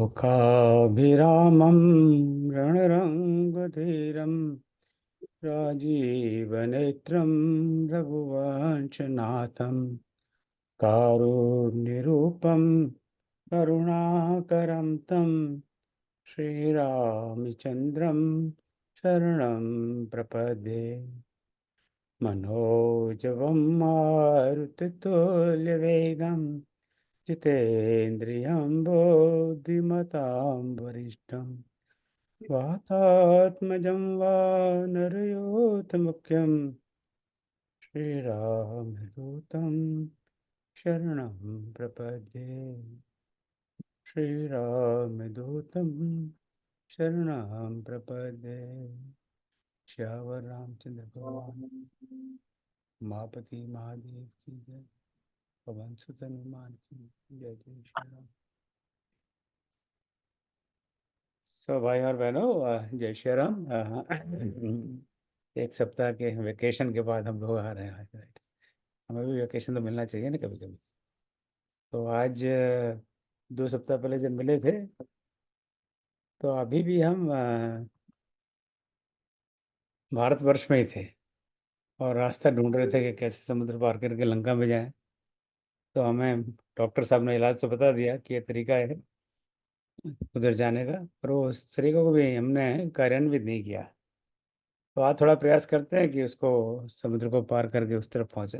लोकाभिरामं रणरङ्गधीरं राजीवनेत्रं रघुवंशनाथं कारुण्यरूपं करुणाकरं तं श्रीरामचन्द्रं शरणं प्रपद्ये। मनोजवं मारुततुल्यवेगं जितेन्द्रियं बुद्धिमतां वरिष्ठं वातात्मजं वानरयोतमुख्यं श्रीरामदूतं शरणं प्रपद्ये। श्रीरामदूतं शरणं प्रपद्ये। श्यावर रामचंद्र भगवान उमापति महादेव की जय। पवन सुत हनुमान की जय। जय श्री राम। सो भाई और बहनों, जय श्री राम। एक सप्ताह के वेकेशन के बाद हम लोग आ रहे हैं आज। राइट, हमें भी वेकेशन तो मिलना चाहिए ना कभी कभी। तो आज 2 सप्ताह पहले जब मिले थे तो अभी भी हम भारतवर्ष में ही थे और रास्ता ढूंढ रहे थे कि कैसे समुद्र पार करके लंका में जाएं। तो हमें डॉक्टर साहब ने इलाज तो बता दिया कि ये तरीका है उधर जाने का, पर वो उस तरीके को भी हमने कार्यान्वित नहीं किया। तो आज थोड़ा प्रयास करते हैं कि उसको समुद्र को पार करके उस तरफ पहुँचे।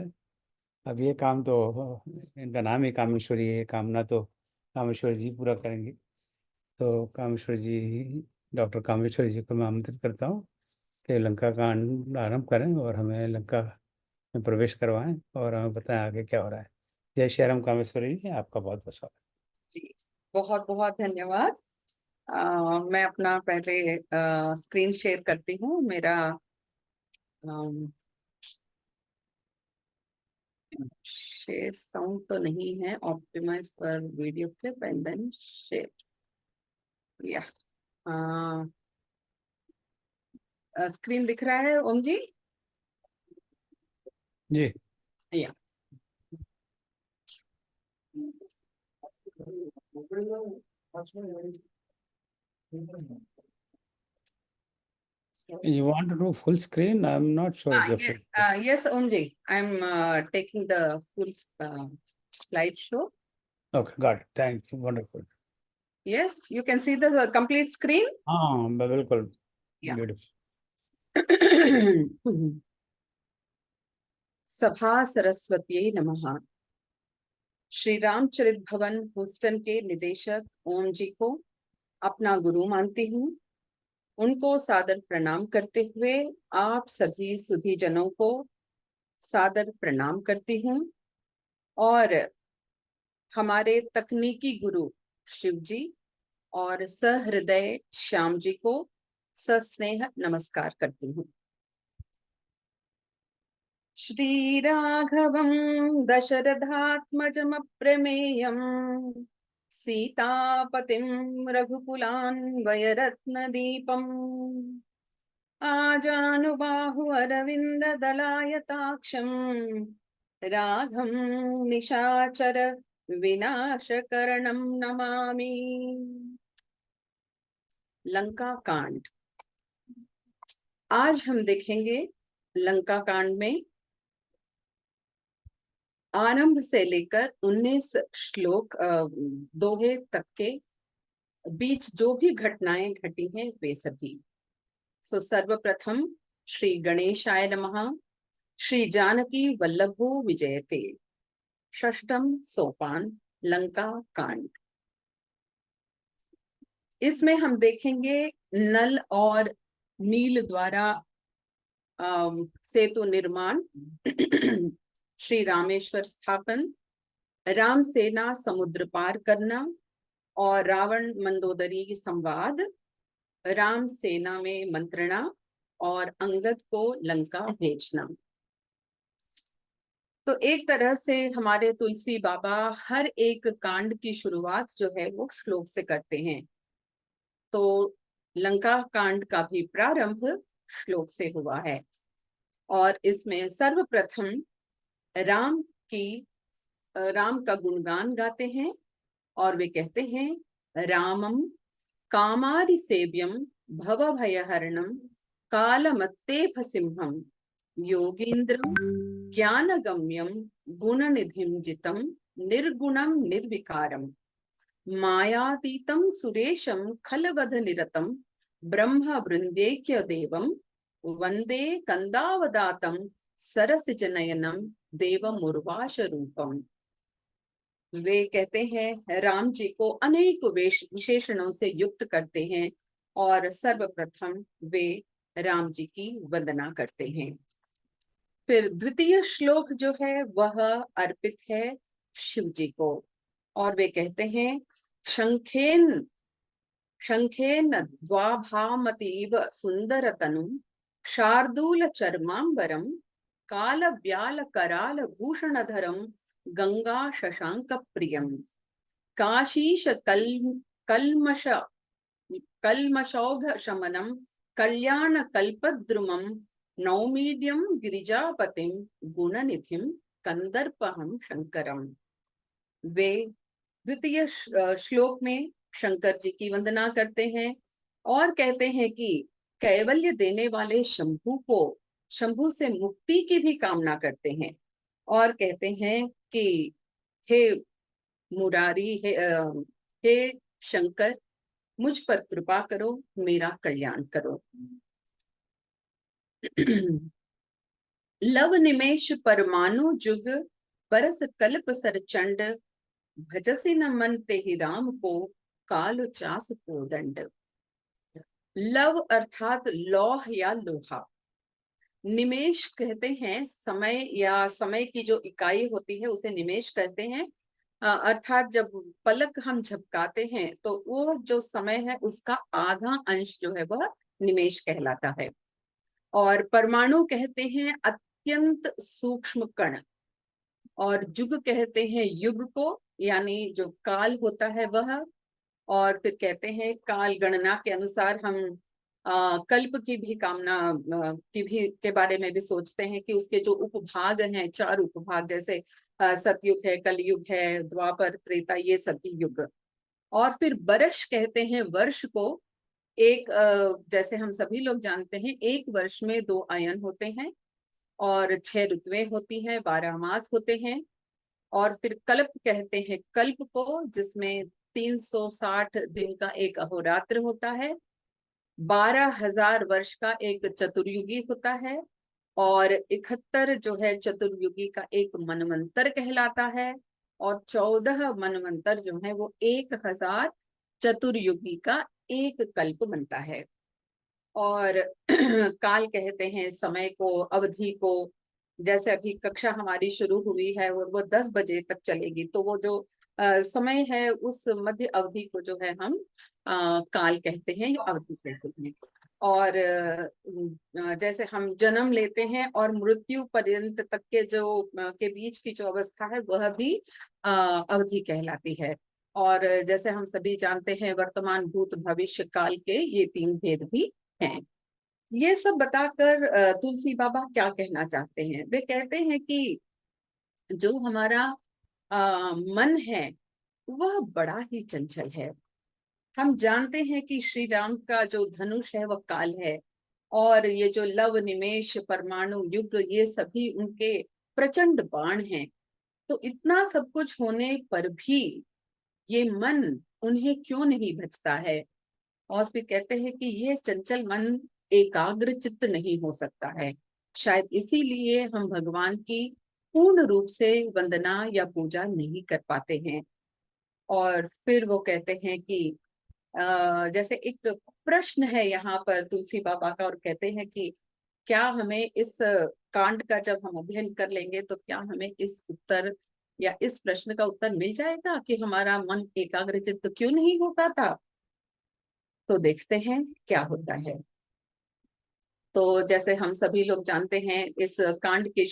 अब ये काम तो, इनका नाम ही कामेश्वरी है, कामना तो कामेश्वर जी पूरा करेंगे। तो कामेश्वर जी, डॉक्टर कामेश्वर जी को मैं आमंत्रित करता हूँ कि लंका का आरंभ करें और हमें लंका में प्रवेश करवाएं और हमें बताएं आगे क्या हो रहा है। जय श्री राम कामेश्वरी जी, आपका बहुत बहुत स्वागत जी। बहुत बहुत धन्यवाद। मैं अपना पहले स्क्रीन शेयर करती हूँ। मेरा शेयर साउंड तो नहीं है। ऑप्टिमाइज पर video clip and then share. या स्क्रीन दिख रहा है ओम जी? जी। या You want to do full screen? I'm not sure it's a full screen. yes Om ji, I'm taking the full slideshow. Okay, got it. Thank you. Wonderful. Yes, you can see the complete screen. हाँ, बिल्कुल। Yeah. Beautiful. सभा सरस्वती नमः। श्री रामचरित भवन Houston के निदेशक ओम जी को अपना गुरु मानती हूँ। उनको सादर प्रणाम करते हुए आप सभी सुधी जनों को सादर प्रणाम करती हूँ और हमारे तकनीकी गुरु शिव जी और सहृदय श्याम जी को सस्नेह नमस्कार करती हूँ। श्रीराघवं दशरथात्मजमप्रमेयम् सीतापतिं रघुकुलान्वयरत्नदीपम् आजानुबाहु अरविन्ददलायताक्षम् राघं निशाचर विनाशकरणं नमामि। लंका कांड। आज हम देखेंगे लंका कांड में आरंभ से लेकर 19 श्लोक दोहे तक के बीच जो भी घटनाएं घटी हैं वे सभी। सर्वप्रथम श्री गणेशाय नमः। श्री जानकी वल्लभो विजयते। षष्ठम सोपान लंका कांड। इसमें हम देखेंगे नल और नील द्वारा सेतु निर्माण, श्री रामेश्वर स्थापन, राम सेना समुद्र पार करना और रावण मंदोदरी संवाद, राम सेना में मंत्रणा और अंगद को लंका भेजना। तो एक तरह से हमारे तुलसी बाबा हर एक कांड की शुरुआत जो है वो श्लोक से करते हैं। तो लंका कांड का भी प्रारंभ श्लोक से हुआ है और इसमें सर्वप्रथम राम का गुणगान गाते हैं और वे कहते हैं रामं कामारि सेव्यं भवभयहरणं कालमत्तेफ सिंहं योगीन्द्रं ज्ञानगम्यं गुणनिधिं जितं निर्गुणं निर्विकारम् मायातीतं सुरेशं खलवधनिरतं ब्रह्म वृंदेक्य देवं वंदे कंदावदातं सरसिजनयनं देवमुर्वाश रूपम। वे कहते हैं राम जी को अनेक विशेषणों से युक्त करते हैं और सर्वप्रथम वे राम जी की वंदना करते हैं। फिर द्वितीय श्लोक जो है वह अर्पित है शिव जी को और वे कहते हैं शंखेन शंखेन द्वाभामतीव सुंदरतनुं शार्दूल चर्मांबरं कालव्याल कराल भूषणधरं गंगा शशांक प्रियं काशीश कल्मष कल्मषौघ शमनं कल्याण कल्पद्रुमं नौमीड्यं गिरिजापतिं गुणनिधिं कंदर्पहं शंकरम। वे द्वितीय श्लोक में शंकर जी की वंदना करते हैं और कहते हैं कि कैवल्य देने वाले शंभु से मुक्ति की भी कामना करते हैं और कहते हैं कि हे मुरारी, हे शंकर, मुझ पर कृपा करो, मेरा कल्याण करो। लव निमेश परमाणु जुग बरस कल्प सरचंड भजसी न मन ते ही राम को काल चास को दंड। लव अर्थात लौह या लोहा, निमेश कहते हैं समय या समय की जो इकाई होती है उसे निमेश कहते हैं। अर्थात जब पलक हम झपकाते हैं तो वो जो समय है उसका आधा अंश जो है वह निमेश कहलाता है। और परमाणु कहते हैं अत्यंत सूक्ष्म कण और जुग कहते हैं युग को, यानी जो काल होता है वह। और फिर कहते हैं काल गणना के अनुसार हम कल्प की भी कामना के बारे में भी सोचते हैं कि उसके जो उपभाग हैं, 4 उपभाग, जैसे सतयुग है, कलयुग है, द्वापर, त्रेता, ये सभी युग। और फिर बरस कहते हैं वर्ष को। एक जैसे हम सभी लोग जानते हैं एक वर्ष में 2 अयन होते हैं और 6 ऋतुएं होती हैं, 12 मास होते हैं। और फिर कल्प कहते हैं कल्प को, जिसमें 360 दिन का एक अहोरात्र होता है, 12,000 वर्ष का एक चतुर्युगी होता है और 71 जो है चतुर्युगी का एक मनवंतर कहलाता है और 14 मनवंतर जो है वो 1000 चतुर्युगी का एक कल्प बनता है। और काल कहते हैं समय को, अवधि को। जैसे अभी कक्षा हमारी शुरू हुई है और वो 10 बजे तक चलेगी, तो वो जो समय है उस मध्य अवधि को जो है हम काल कहते हैं या अवधि कहते हैं। और जैसे हम जन्म लेते हैं और मृत्यु पर्यंत तक के जो के बीच की जो अवस्था है वह भी अवधि कहलाती है। और जैसे हम सभी जानते हैं वर्तमान, भूत, भविष्य काल के ये 3 भेद भी हैं। ये सब बताकर तुलसी बाबा क्या कहना चाहते हैं? वे कहते हैं कि जो हमारा मन है वह बड़ा ही चंचल है। हम जानते हैं कि श्री राम का जो धनुष है वह काल है और ये जो लव, निमेश, परमाणु, युग, ये सभी उनके प्रचंड बाण हैं। तो इतना सब कुछ होने पर भी ये मन उन्हें क्यों नहीं भजता है? और फिर कहते हैं कि ये चंचल मन एकाग्र चित्त नहीं हो सकता है। शायद इसीलिए हम भगवान की पूर्ण रूप से वंदना या पूजा नहीं कर पाते हैं। और फिर वो कहते हैं कि जैसे एक प्रश्न है यहाँ पर तुलसी बाबा का, और कहते हैं कि क्या हमें इस कांड का जब हम अध्ययन कर लेंगे तो क्या हमें इस उत्तर या इस प्रश्न का उत्तर मिल जाएगा कि हमारा मन एकाग्रचित्त क्यों नहीं हो पाता? तो देखते हैं क्या होता है। तो जैसे हम सभी लोग जानते हैं इस कांड की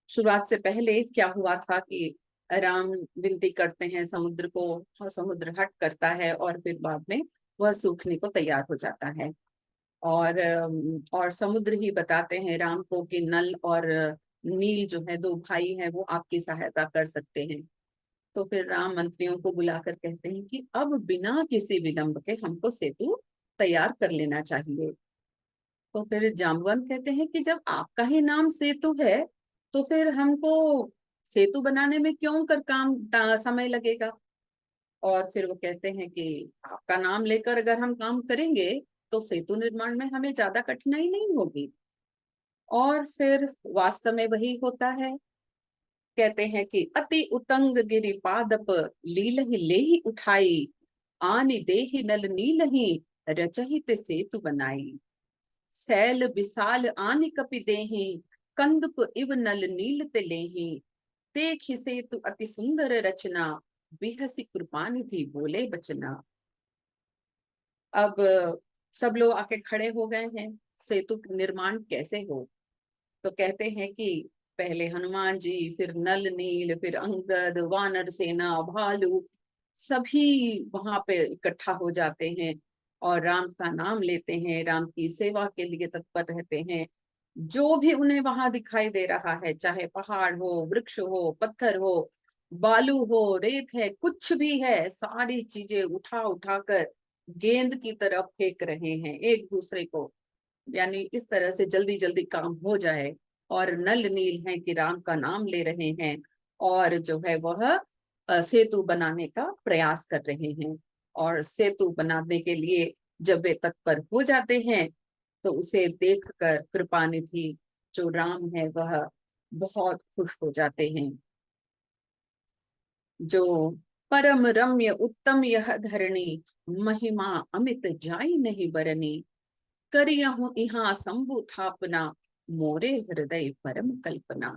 शुरुआत से पहले क्या हुआ था कि राम विनती करते हैं समुद्र को और समुद्र हट करता है और फिर बाद में वह सूखने को तैयार हो जाता है। और समुद्र ही बताते हैं राम को कि नल और नील जो है 2 भाई हैं, वो आपकी सहायता कर सकते हैं। तो फिर राम मंत्रियों को बुलाकर कहते हैं कि अब बिना किसी विलंब के हमको सेतु तैयार कर लेना चाहिए। तो फिर जाम्बवान कहते हैं कि जब आपका ही नाम सेतु है तो फिर हमको सेतु बनाने में क्यों कर समय लगेगा। और फिर वो कहते हैं कि आपका नाम लेकर अगर हम काम करेंगे तो सेतु निर्माण में हमें ज्यादा कठिनाई नहीं होगी। और फिर वास्तव में वही होता है। कहते हैं कि अति उतंग गिरि पादप लीलहि लेहि उठाई, आनि देहि नल नीलहि रचहित सेतु बनाई। सैल विशाल आनि कपि देहि, कंदुक इव नल नील ते लेहि, देखि सेतु अति सुंदर रचना, बिहसी कृपानिधि बोले बचना। अब सब लोग आके खड़े हो गए हैं, सेतु निर्माण कैसे हो। तो कहते हैं कि पहले हनुमान जी, फिर नल नील, फिर अंगद, वानर सेना, भालू, सभी वहां पे इकट्ठा हो जाते हैं और राम का नाम लेते हैं, राम की सेवा के लिए तत्पर रहते हैं। जो भी उन्हें वहां दिखाई दे रहा है, चाहे पहाड़ हो, वृक्ष हो, पत्थर हो, बालू हो, रेत है, कुछ भी है, सारी चीजें उठा उठा कर गेंद की तरफ फेंक रहे हैं एक दूसरे को, यानी इस तरह से जल्दी जल्दी काम हो जाए। और नल नील है कि राम का नाम ले रहे हैं और जो है वह सेतु बनाने का प्रयास कर रहे हैं। और सेतु बनाने के लिए जब वे तत्पर हो जाते हैं तो उसे देखकर कृपानिधि जो राम है वह बहुत खुश हो जाते हैं। जो परम रम्य उत्तम यह धरणी, महिमा अमित जाई नहीं बरनी, करियहु इहाँ शंभु थापना, मोरे हृदय परम कल्पना।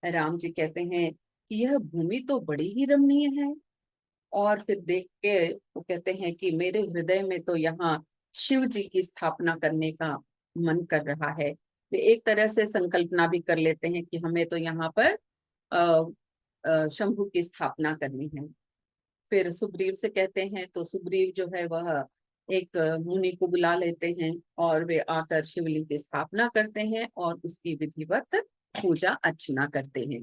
राम जी कहते हैं कि यह भूमि तो बड़ी ही रमणीय है। और फिर देख के वो कहते हैं कि मेरे हृदय में तो यहाँ शिव जी की स्थापना करने का मन कर रहा है। वे एक तरह से संकल्पना भी कर लेते हैं कि हमें तो यहाँ पर शंभु की स्थापना करनी है। फिर सुग्रीव से कहते हैं तो सुग्रीव जो है वह एक मुनि को बुला लेते हैं और वे आकर शिवलिंग की स्थापना करते हैं और उसकी विधिवत पूजा अर्चना करते हैं।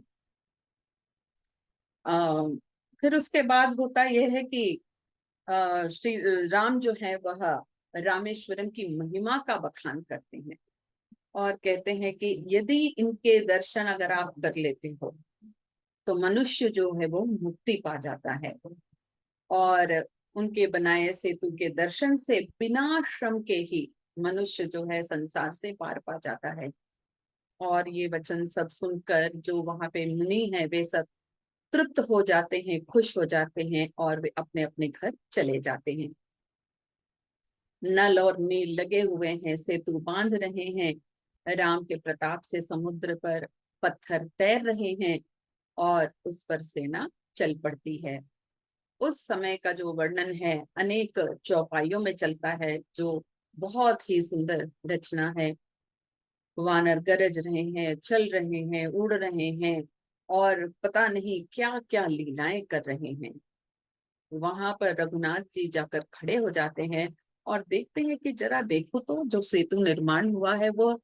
फिर उसके बाद होता यह है कि श्री राम जो है वह रामेश्वरम की महिमा का बखान करते हैं और कहते हैं कि यदि इनके दर्शन अगर आप कर लेते हो तो मनुष्य जो है वो मुक्ति पा जाता है। और उनके बनाए सेतु के दर्शन से बिना श्रम के ही मनुष्य जो है संसार से पार पा जाता है। और ये वचन सब सुनकर जो वहां पे मुनि है वे सब तृप्त हो जाते हैं, खुश हो जाते हैं और वे अपने अपने घर चले जाते हैं। नल और नील लगे हुए हैं, सेतु बांध रहे हैं, राम के प्रताप से समुद्र पर पत्थर तैर रहे हैं और उस पर सेना चल पड़ती है। उस समय का जो वर्णन है अनेक चौपाइयों में चलता है, जो बहुत ही सुंदर रचना है। वानर गरज रहे हैं, चल रहे हैं, उड़ रहे हैं और पता नहीं क्या क्या लीलाएं कर रहे हैं। वहां पर रघुनाथ जी जाकर खड़े हो जाते हैं और देखते हैं कि जरा देखो तो जो सेतु निर्माण हुआ है वो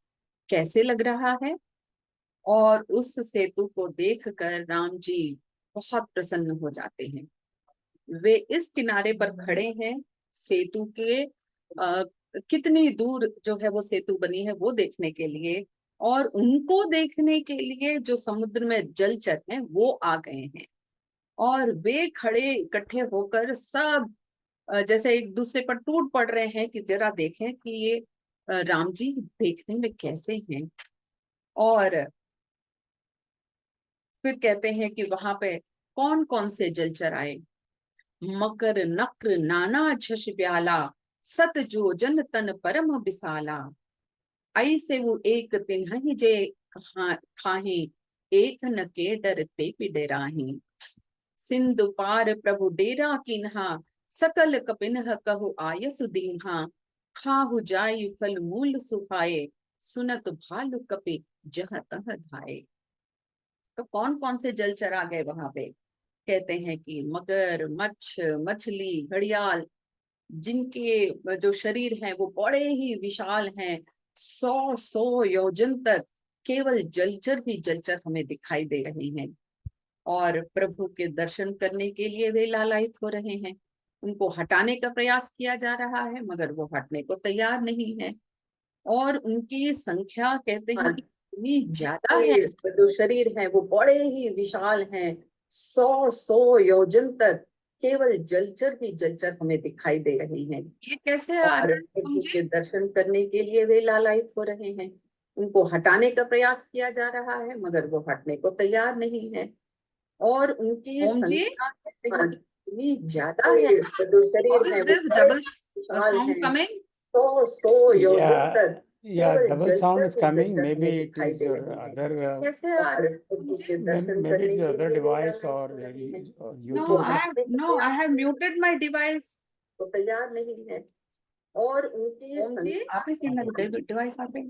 कैसे लग रहा है। और उस सेतु को देखकर राम जी बहुत प्रसन्न हो जाते हैं। वे इस किनारे पर खड़े हैं, सेतु के कितनी दूर जो है वो सेतु बनी है वो देखने के लिए, और उनको देखने के लिए जो समुद्र में जलचर हैं वो आ गए हैं। और वे खड़े इकट्ठे होकर सब जैसे एक दूसरे पर टूट पड़ रहे हैं कि जरा देखें कि ये राम जी देखने में कैसे हैं। और फिर कहते हैं कि वहां पे कौन कौन से जलचर आए। मकर नक्र नाना झष ब्याला, सत जो जन तन परम विशाला, ऐसे वो एक तिन्हि जे खाही, एक न के डरते पिडराही, सिंधु पार प्रभु डेरा किन्हा, सकल कपिनह कहु आयसु दीन्हा, खाहु जाई फल मूल सुहाए, सुनत भालु कपि जह तह धाये। तो कौन कौन से जलचर आ गए वहां पे। कहते हैं कि मगर, मच्छ, मछली, घड़ियाल, जिनके जो शरीर हैं वो बड़े ही विशाल हैं, 100 योजन तक केवल जलचर ही जलचर हमें दिखाई दे रहे हैं। और प्रभु के दर्शन करने के लिए वे लालायित हो रहे हैं। उनको हटाने का प्रयास किया जा रहा है मगर वो हटने को तैयार नहीं है। और उनकी संख्या कहते हैं कि इतनी ज्यादा है, जो शरीर है वो बड़े ही विशाल हैं। 100 योजन तक केवल जलचर ही जलचर हमें दिखाई दे रही हैं। ये कैसे आ रहा है? प्रभु के दर्शन करने के लिए वे लालायित हो रहे हैं। उनको हटाने का प्रयास किया जा रहा है मगर वो हटने को तैयार नहीं है। और उनकी संख्या कहते हैं कि इतनी ज्यादा है, जो शरीर है वो डबल साउंड कमिंग। 100 योजन तक Yeah, केवल double sound is जलचर ही coming. जलचर Maybe हमें it दिखाई is दे your रहे हैं। other, ये कैसे आ रहा है? प्रभु के दर्शन maybe करने it's your के other लिए वे device लालायित or हो रहे हैं। YouTube. No, I have muted my device. तो तैयार नहीं है। और उनकी संख्या आप ही सिग्नल डिवाइस आप ही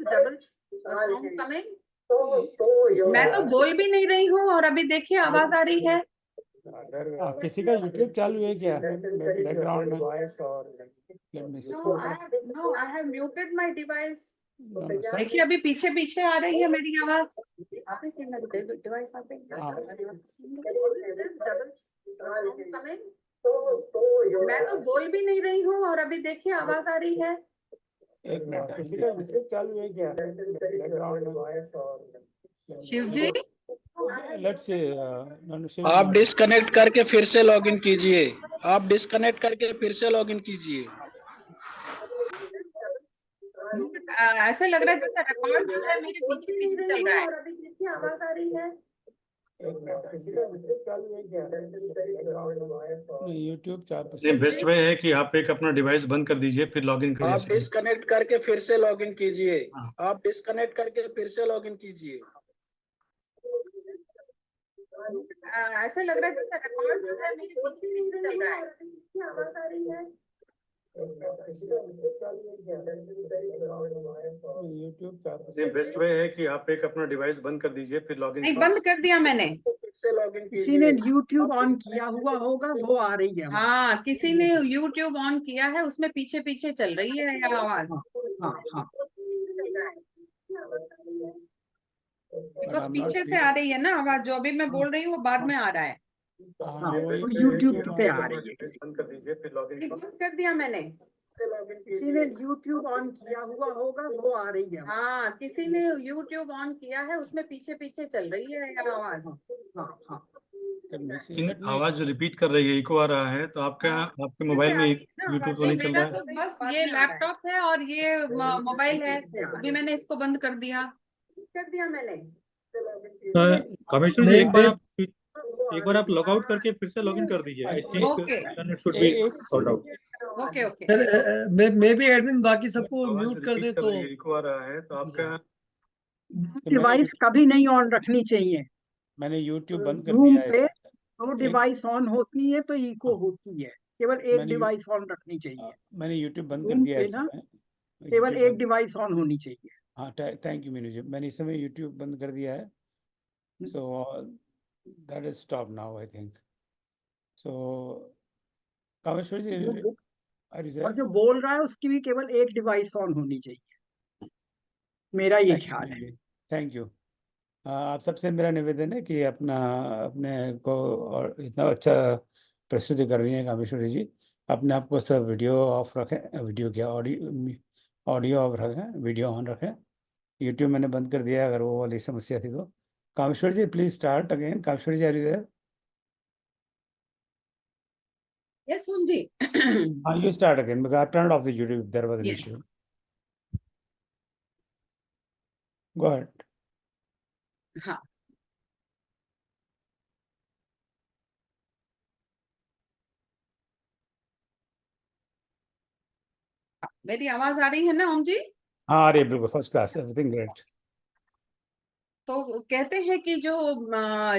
डबल साउंड कमिंग। मैं तो बोल भी नहीं रही हूँ और अभी देखिए आवाज आ रही है। किसी का YouTube चालू है क्या बैकग्राउंड में? Let me see. No, I have muted my device. No, no, sir. देखिए अभी पीछे पीछे आ रही है मेरी आवाज। आप ही सिग्नल डिवाइस आप मैं तो बोल भी नहीं रही हूँ और अभी देखिए आवाज आ रही है। एक मिनट, किसी का YouTube चालू है क्या बैकग्राउंड में? शिव जी लेट्स सी। आप डिस्कनेक्ट करके फिर से लॉगिन कीजिए। आप डिस्कनेक्ट करके फिर से लॉगिन कीजिए। ऐसे लग रहा है जैसे रिकॉर्ड जो है मेरे पीछे पीछे चल रहा है। अभी देखिए आवाज आ रही है। YouTube नहीं, बेस्ट वे है कि आप एक अपना डिवाइस बंद कर दीजिए फिर लॉगिन करिए। आप डिस्कनेक्ट करके फिर से लॉगिन कीजिए। हाँ। आप डिस्कनेक्ट करके फिर से लॉगिन कीजिए। ऐसे लग रहा है जैसे रिकॉर्ड जो है मेरे पीछे पीछे चल रहा है। आवाज आ रही है। YouTube बेस्ट वे है कि आप एक अपना डिवाइस बंद कर दीजिए फिर लॉगिन नहीं बंद कर दिया मैंने। फिर से लॉगिन किसी ने कीजिए। YouTube ऑन किया हुआ होगा, वो आ रही है आवाज। हाँ किसी ने YouTube ऑन किया है, उसमें पीछे पीछे चल रही है ये आवाज। हाँ हाँ बिकॉज पीछे से आ रही है ना आवाज, जो अभी मैं बोल रही हूँ वो बाद में आ रहा है। हाँ, वो YouTube पे आ रही है। बंद कर दीजिए फिर लॉगिन बंद कर दिया मैंने। किसी ने YouTube ऑन किया हुआ होगा, वो आ रही है। हाँ किसी ने YouTube ऑन किया है, उसमें पीछे पीछे चल रही है ये आवाज। हाँ हाँ लेकिन आवाज जो रिपीट कर रही है, इको आ रहा है, तो आपका आपके मोबाइल में यूट्यूब तो नहीं चल रहा मेरा है? तो बस ये लैपटॉप है और ये मोबाइल है। अभी मैंने इसको बंद कर दिया। कर दिया मैंने। कामेश्वर जी, एक बार आप लॉग आउट करके फिर से लॉगिन कर दीजिए। I think Okay. Internet should be sort out. Okay okay. Sir मैं भी एडमिन बाकी सबको आवाज म्यूट कर दे रिपीट तो रही है, इको आ रहा है, तो आपका डिवाइस कभी नहीं ऑन रखनी चाहिए। मैंने YouTube बंद कर रूम दिया पे है। दो डिवाइस ऑन होती है तो इको होती है। केवल एक मैंने डिवाइस ऑन रखनी चाहिए। मैंने YouTube बंद कर रूम दिया है पे इस ना समय। केवल YouTube एक बंद- डिवाइस ऑन होनी चाहिए। हाँ, थैंक यू मीनू जी। मैंने इस समय YouTube बंद कर दिया है। So that is stop now I think. So Kameshwar ji, are you और देयर? जो बोल रहा है उसकी भी केवल एक डिवाइस ऑन होनी चाहिए, मेरा ये ख्याल है। Thank you. आप सबसे मेरा निवेदन है कि अपना अपने को, और इतना अच्छा प्रस्तुति कर रही हैं कामेश्वरी जी, अपने आप को सब वीडियो ऑफ रखें, वीडियो क्या ऑडियो ऑफ रखें, वीडियो ऑन रखें। यूट्यूब मैंने बंद कर दिया, अगर वो वाली समस्या थी तो। Kameshwar ji please start again. Kameshwar ji are you there? Yes Om ji. You start again because I turned off the YouTube if there was an Yes. issue. Go ahead. हाँ मेरी आवाज आ रही है ना ओम जी? हाँ, आ रही है बिल्कुल, फर्स्ट क्लास, एवरीथिंग ग्रेट। तो कहते हैं कि जो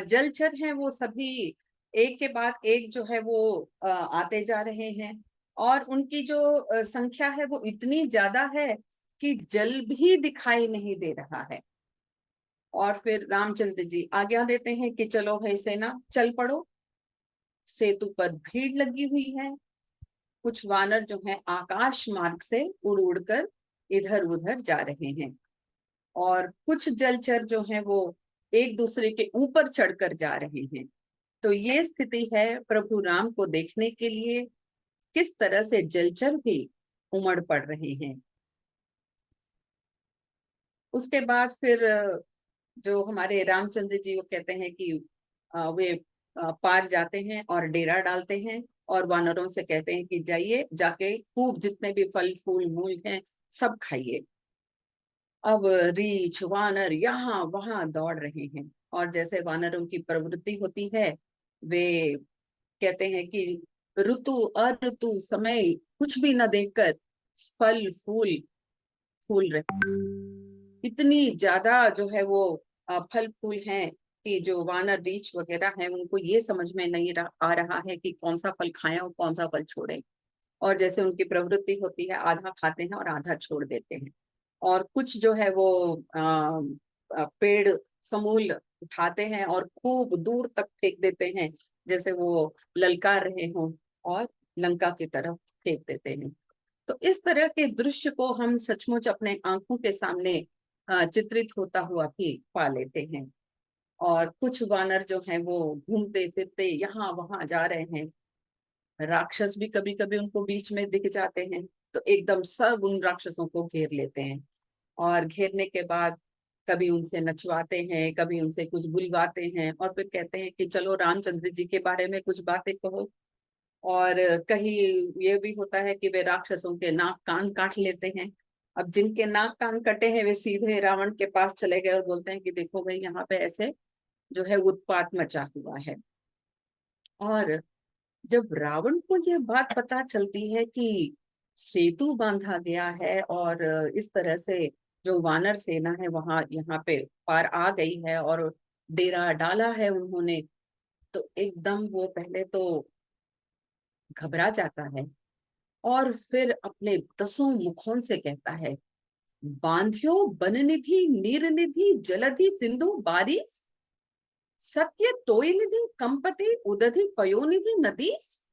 जलचर हैं वो सभी एक के बाद एक जो है वो आते जा रहे हैं। और उनकी जो संख्या है वो इतनी ज्यादा है कि जल भी दिखाई नहीं दे रहा है। और फिर रामचंद्र जी आज्ञा देते हैं कि चलो भाई सेना चल पड़ो। सेतु पर भीड़ लगी हुई है। कुछ वानर जो हैं आकाश मार्ग से उड़ उड़कर इधर उधर जा रहे हैं। और कुछ जलचर जो हैं वो एक दूसरे के ऊपर चढ़कर जा रहे हैं। तो ये स्थिति है प्रभु राम को देखने के लिए किस तरह से जलचर भी उमड़ पड़ रहे हैं। उसके बाद फिर जो हमारे रामचंद्र जी वो कहते हैं कि वे पार जाते हैं और डेरा डालते हैं और वानरों से कहते हैं कि जाइए जाके खूब जितने भी फल फूल मूल हैं सब खाइए। अब रीछ वानर यहाँ वहां दौड़ रहे हैं और जैसे वानरों की प्रवृत्ति होती है, वे कहते हैं कि ऋतु अऋतु समय कुछ भी न देखकर फल फूल फूल रहे। इतनी ज्यादा जो है वो फल फूल हैं कि जो वानर रीछ वगैरह हैं उनको ये समझ में नहीं आ रहा है कि कौन सा फल खाएं और कौन सा फल छोड़ें। और जैसे उनकी प्रवृत्ति होती है, आधा खाते हैं और आधा छोड़ देते हैं। और कुछ जो है वो पेड़ समूल उठाते हैं और खूब दूर तक फेंक देते हैं, जैसे वो ललकार रहे हों और लंका की तरफ फेंक देते हैं। तो इस तरह के दृश्य को हम सचमुच अपने आंखों के सामने चित्रित होता हुआ भी पा लेते हैं। और कुछ वानर जो हैं वो घूमते फिरते यहाँ वहां जा रहे हैं। राक्षस भी कभी कभी उनको बीच में दिख जाते हैं तो एकदम सब उन राक्षसों को घेर लेते हैं और घेरने के बाद कभी उनसे नचवाते हैं, कभी उनसे कुछ बुलवाते हैं और फिर कहते हैं कि चलो रामचंद्र जी के बारे में कुछ बातें कहो। और कहीं ये भी होता है कि वे राक्षसों के नाक कान काट लेते हैं। अब जिनके नाक कान कटे हैं वे सीधे रावण के पास चले गए और बोलते हैं कि देखो भाई यहाँ पे ऐसे जो है उत्पात मचा हुआ है। और जब रावण को यह बात पता चलती है कि सेतु बांधा गया है और इस तरह से जो वानर सेना है वहां यहाँ पे पार आ गई है और डेरा डाला है उन्होंने, तो एकदम वो पहले तो घबरा जाता है और फिर अपने 10 मुखों से कहता है, बांध्यो बन निधि नीर निधि जलधि सिंधु बारिश, सत्य तोय निधि कंपति उदधि पयोनिधि नदीस।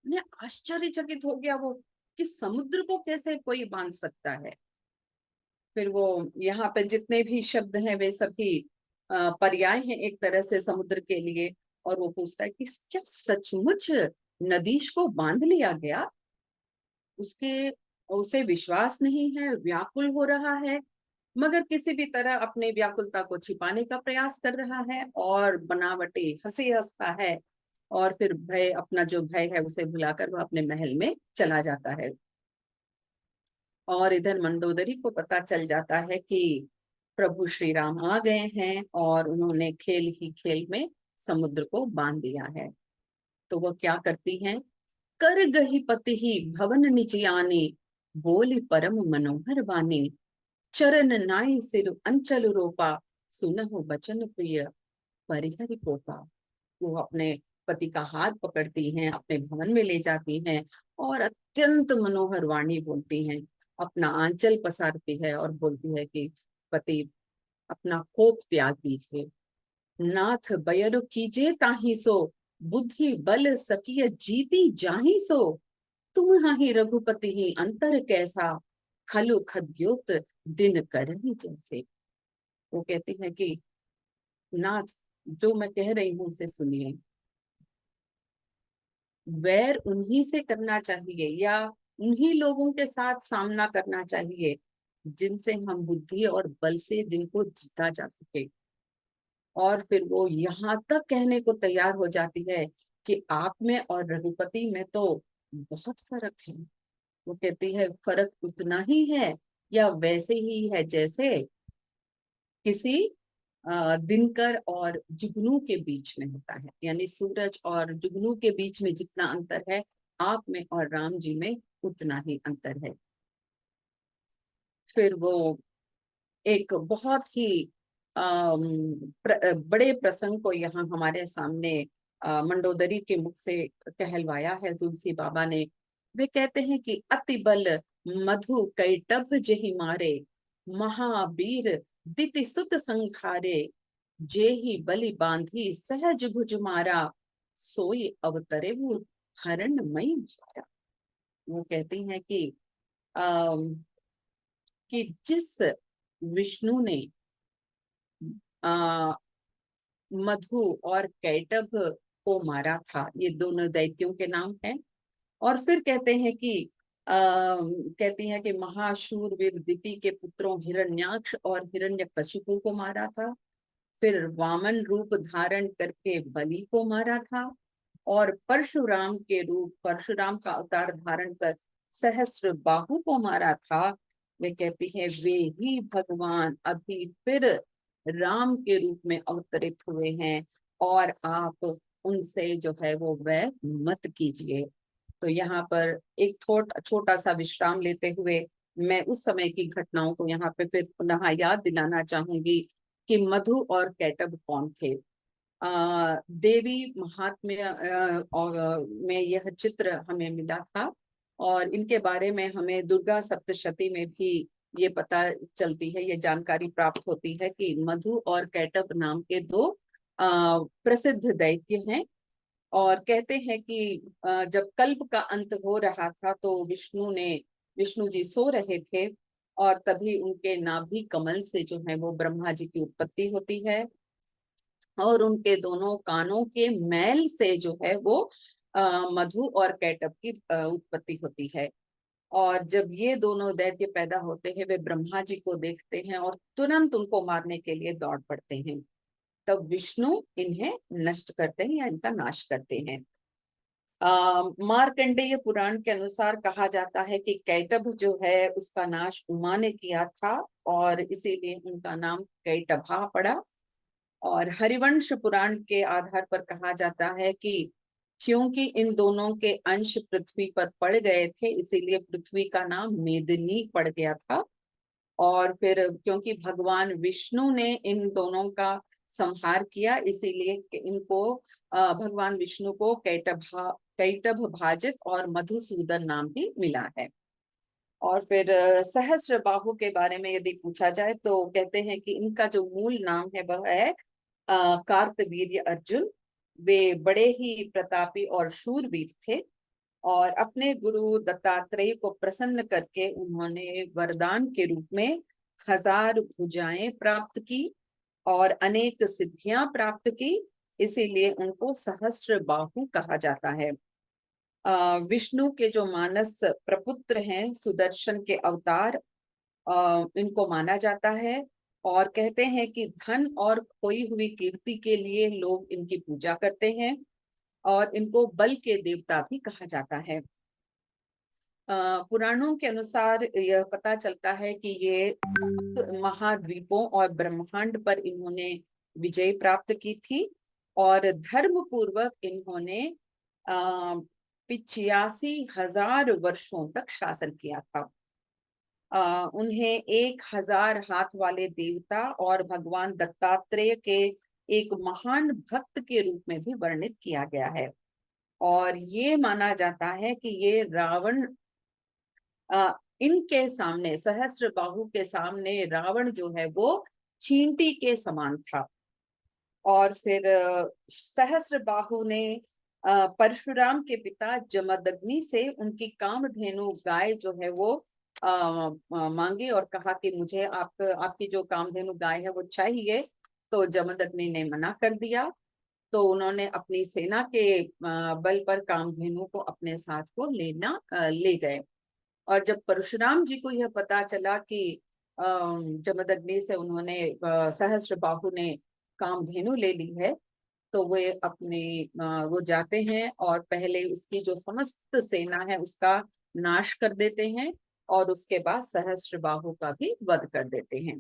मैं आश्चर्यचकित हो गया वो कि समुद्र को कैसे कोई बांध सकता है। फिर वो यहाँ पे जितने भी शब्द हैं वे सभी पर्याय हैं एक तरह से समुद्र के लिए। और वो पूछता है कि क्या सचमुच नदीश को बांध लिया गया। उसके उसे विश्वास नहीं है, व्याकुल हो रहा है, मगर किसी भी तरह अपने व्याकुलता को छिपाने का प्रयास कर रहा है और बनावटी हंसी हंसता है। और फिर भय, अपना जो भय है उसे भुलाकर वह अपने महल में चला जाता है। और इधर मंडोदरी को पता चल जाता है कि प्रभु श्री राम आ गए हैं और उन्होंने खेल ही खेल में समुद्र को बांध दिया है। तो वह क्या करती हैं, कर गही पति ही भवन निजयानी, बोली परम मनोहर वाणी, चरण नाई सिर अंचल रोपा, सुनहु बचन प्रिय परिहरि कोपा। वो अपने पति का हाथ पकड़ती हैं, अपने भवन में ले जाती हैं और अत्यंत मनोहर वाणी बोलती हैं, अपना आंचल पसारती है और बोलती है कि पति अपना कोप त्याग दीजिए। नाथ बयरु कीजे ताहि सो, बुद्धि बल सकिय जीती जाहि सो, तुम हाहि रघुपति ही अंतर कैसा, खलु खद्योत दिन करहि जैसे। वो कहती है कि नाथ, जो मैं कह रही हूं उसे सुनिए। वैर उन्हीं से करना चाहिए या उन्हीं लोगों के साथ सामना करना चाहिए जिनसे हम बुद्धि और बल से जिनको जीता जा सके। और फिर वो यहाँ तक कहने को तैयार हो जाती है कि आप में और रघुपति में तो बहुत फर्क है। वो कहती है फर्क उतना ही है या वैसे ही है जैसे किसी दिनकर और जुगनू के बीच में होता है। यानी सूरज और जुगनू के बीच में जितना अंतर है, आप में और राम जी में उतना ही अंतर है। फिर वो एक बहुत ही बड़े प्रसंग को यहाँ हमारे सामने मंडोदरी के मुख से कहलवाया है तुलसी बाबा ने। वे कहते हैं कि अति बल मधु कैटभ जहि मारे, महावीर दिति सुत संखारे, जे ही बलि बांधी सहज भुज मारा, सोई अवतरे वो हरण मई मारा। वो कहती हैं कि जिस विष्णु ने मधु और कैटभ को मारा था। ये दोनों दैत्यों के नाम हैं। और फिर कहते हैं कि कहती है कि महाशूरवीर दिति के पुत्रों हिरण्याक्ष और हिरण्यकशिपु को मारा था। फिर वामन रूप धारण करके बलि को मारा था। और परशुराम का अवतार धारण कर सहस्र बाहु को मारा था। वे कहती है वे ही भगवान अभी फिर राम के रूप में अवतरित हुए हैं और आप उनसे जो है वो वैर मत कीजिए। तो यहाँ पर एक छोटा सा विश्राम लेते हुए मैं उस समय की घटनाओं को यहाँ पे फिर पुनः याद दिलाना चाहूंगी कि मधु और कैटभ कौन थे। देवी महात्म्य और में यह चित्र हमें मिला था और इनके बारे में हमें दुर्गा सप्तशती में भी ये पता चलती है, ये जानकारी प्राप्त होती है कि मधु और कैटभ नाम के दो प्रसिद्ध दैत्य हैं। और कहते हैं कि जब कल्प का अंत हो रहा था तो विष्णु जी सो रहे थे और तभी उनके नाभि कमल से जो है वो ब्रह्मा जी की उत्पत्ति होती है और उनके दोनों कानों के मैल से जो है वो मधु और कैटभ की उत्पत्ति होती है। और जब ये दोनों दैत्य पैदा होते हैं वे ब्रह्मा जी को देखते हैं और तुरंत उनको मारने के लिए दौड़ पड़ते हैं। तब विष्णु इन्हें नष्ट करते हैं या इनका नाश करते हैं। मार्कंडेय पुराण के अनुसार कहा जाता है कि कैटभ जो है उसका नाश उमा ने किया था और इसीलिए उनका नाम कैटभा पड़ा। और हरिवंश पुराण के आधार पर कहा जाता है कि क्योंकि इन दोनों के अंश पृथ्वी पर पड़ गए थे इसीलिए पृथ्वी का नाम मेदिनी पड़ गया था। और फिर क्योंकि भगवान विष्णु ने इन दोनों का संहार किया इसीलिए इनको भगवान विष्णु को कैटभ भाजित और मधुसूदन नाम भी मिला है। और फिर सहस्र बाहु के बारे में यदि पूछा जाए तो कहते हैं कि इनका जो मूल नाम है वह है कार्तवीर्य अर्जुन। वे बड़े ही प्रतापी और शूरवीर थे और अपने गुरु दत्तात्रेय को प्रसन्न करके उन्होंने वरदान के रूप में 1000 भुजाएं प्राप्त की और अनेक सिद्धियां प्राप्त की, इसीलिए उनको सहस्र बाहु कहा जाता है। विष्णु के जो मानस प्रपुत्र हैं सुदर्शन के अवतार इनको माना जाता है और कहते हैं कि धन और खोई हुई कीर्ति के लिए लोग इनकी पूजा करते हैं और इनको बल के देवता भी कहा जाता है। पुराणों के अनुसार यह पता चलता है कि ये महाद्वीपों और ब्रह्मांड पर इन्होंने विजय प्राप्त की थी और धर्म पूर्वक इन्होंने 85,000 वर्षों तक शासन किया था। उन्हें 1000 हाथ वाले देवता और भगवान दत्तात्रेय के एक महान भक्त के रूप में भी वर्णित किया गया है। और ये माना जाता है कि ये रावण इनके सामने सहस्र बाहु के सामने रावण जो है वो चींटी के समान था। और फिर सहस्र बाहु ने परशुराम के पिता जमदग्नि से उनकी कामधेनु गाय जो है वो मांगी और कहा कि मुझे आपकी जो कामधेनु गाय है वो चाहिए। तो जमदग्नि ने मना कर दिया। तो उन्होंने अपनी सेना के बल पर कामधेनु को अपने साथ को ले गए। और जब परशुराम जी को यह पता चला कि जमदग्नि से उन्होंने सहस्र बाहु ने कामधेनु ले ली है तो वो जाते हैं और पहले उसकी जो समस्त सेना है उसका नाश कर देते हैं और उसके बाद सहस्र बाहु का भी वध कर देते हैं।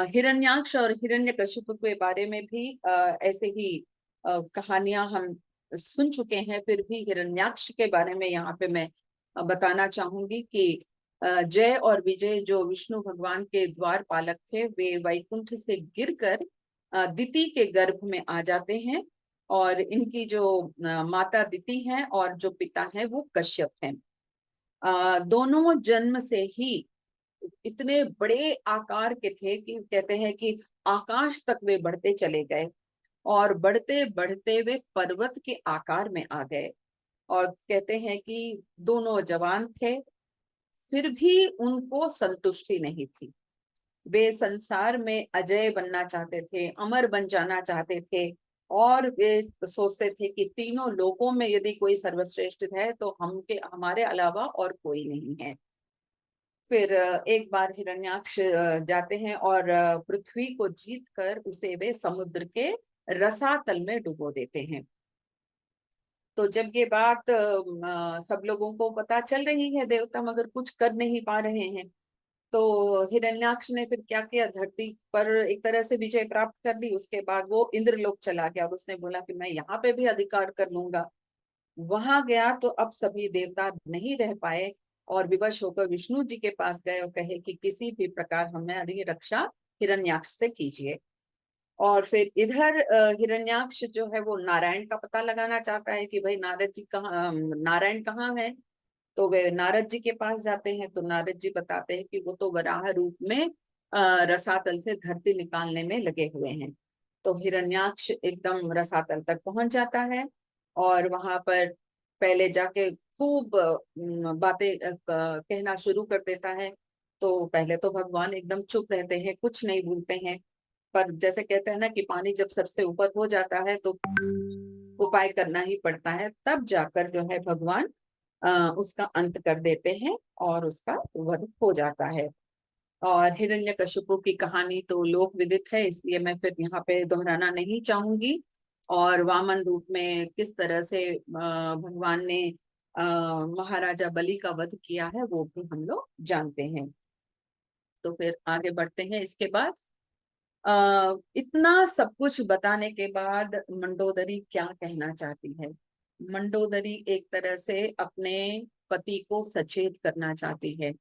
हिरण्याक्ष और हिरण्यकशिपु के बारे में भी ऐसे ही कहानियां हम सुन चुके हैं, फिर भी हिरण्याक्ष के बारे में यहाँ पे मैं बताना चाहूंगी कि जय और विजय जो विष्णु भगवान के द्वार पालक थे वे वैकुंठ से गिरकर दिति के गर्भ में आ जाते हैं और इनकी जो माता दिति हैं और जो पिता हैं वो कश्यप हैं। दोनों जन्म से ही इतने बड़े आकार के थे कि कहते हैं कि आकाश तक वे बढ़ते चले गए और बढ़ते बढ़ते वे पर्वत के आकार में आ गए। और कहते हैं कि दोनों जवान थे फिर भी उनको संतुष्टि नहीं थी। वे संसार में अजय बनना चाहते थे, अमर बन जाना चाहते थे, और वे सोचते थे कि तीनों लोकों में यदि कोई सर्वश्रेष्ठ है तो हमारे अलावा और कोई नहीं है। फिर एक बार हिरण्याक्ष जाते हैं और पृथ्वी को जीत कर उसे वे समुद्र के रसातल में डुबो देते हैं। तो जब ये बात सब लोगों को पता चल रही है, देवता मगर कुछ कर नहीं पा रहे हैं, तो हिरण्याक्ष ने फिर क्या किया, धरती पर एक तरह से विजय प्राप्त कर ली। उसके बाद वो इंद्रलोक चला गया और उसने बोला कि मैं यहाँ पे भी अधिकार कर लूंगा। वहां गया तो अब सभी देवता नहीं रह पाए और विवश होकर विष्णु जी के पास गए और कहे कि किसी भी प्रकार हमारी रक्षा हिरण्याक्ष से कीजिए। और फिर इधर हिरण्याक्ष जो है वो नारायण का पता लगाना चाहता है कि भाई नारायण कहाँ है। तो वे नारद जी के पास जाते हैं, तो नारद जी बताते हैं कि वो तो वराह रूप में रसातल से धरती निकालने में लगे हुए हैं। तो हिरण्याक्ष एकदम रसातल तक पहुंच जाता है और वहां पर पहले जाके खूब बातें कहना शुरू कर देता है। तो पहले तो भगवान एकदम चुप रहते हैं, कुछ नहीं बोलते हैं, पर जैसे कहते हैं ना कि पानी जब सर से ऊपर हो जाता है तो उपाय करना ही पड़ता है। तब जाकर जो है भगवान उसका अंत कर देते हैं और उसका वध हो जाता है। और हिरण्यकशिपु की कहानी तो लोक विदित है, इसलिए मैं फिर यहाँ पे दोहराना नहीं चाहूंगी। और वामन रूप में किस तरह से भगवान ने महाराजा बलि का वध किया है वो भी हम लोग जानते हैं। तो फिर आगे बढ़ते हैं। इसके बाद इतना सब कुछ बताने के बाद मंडोदरी क्या कहना चाहती है। मंडोदरी एक तरह से अपने पति को सचेत करना चाहती है।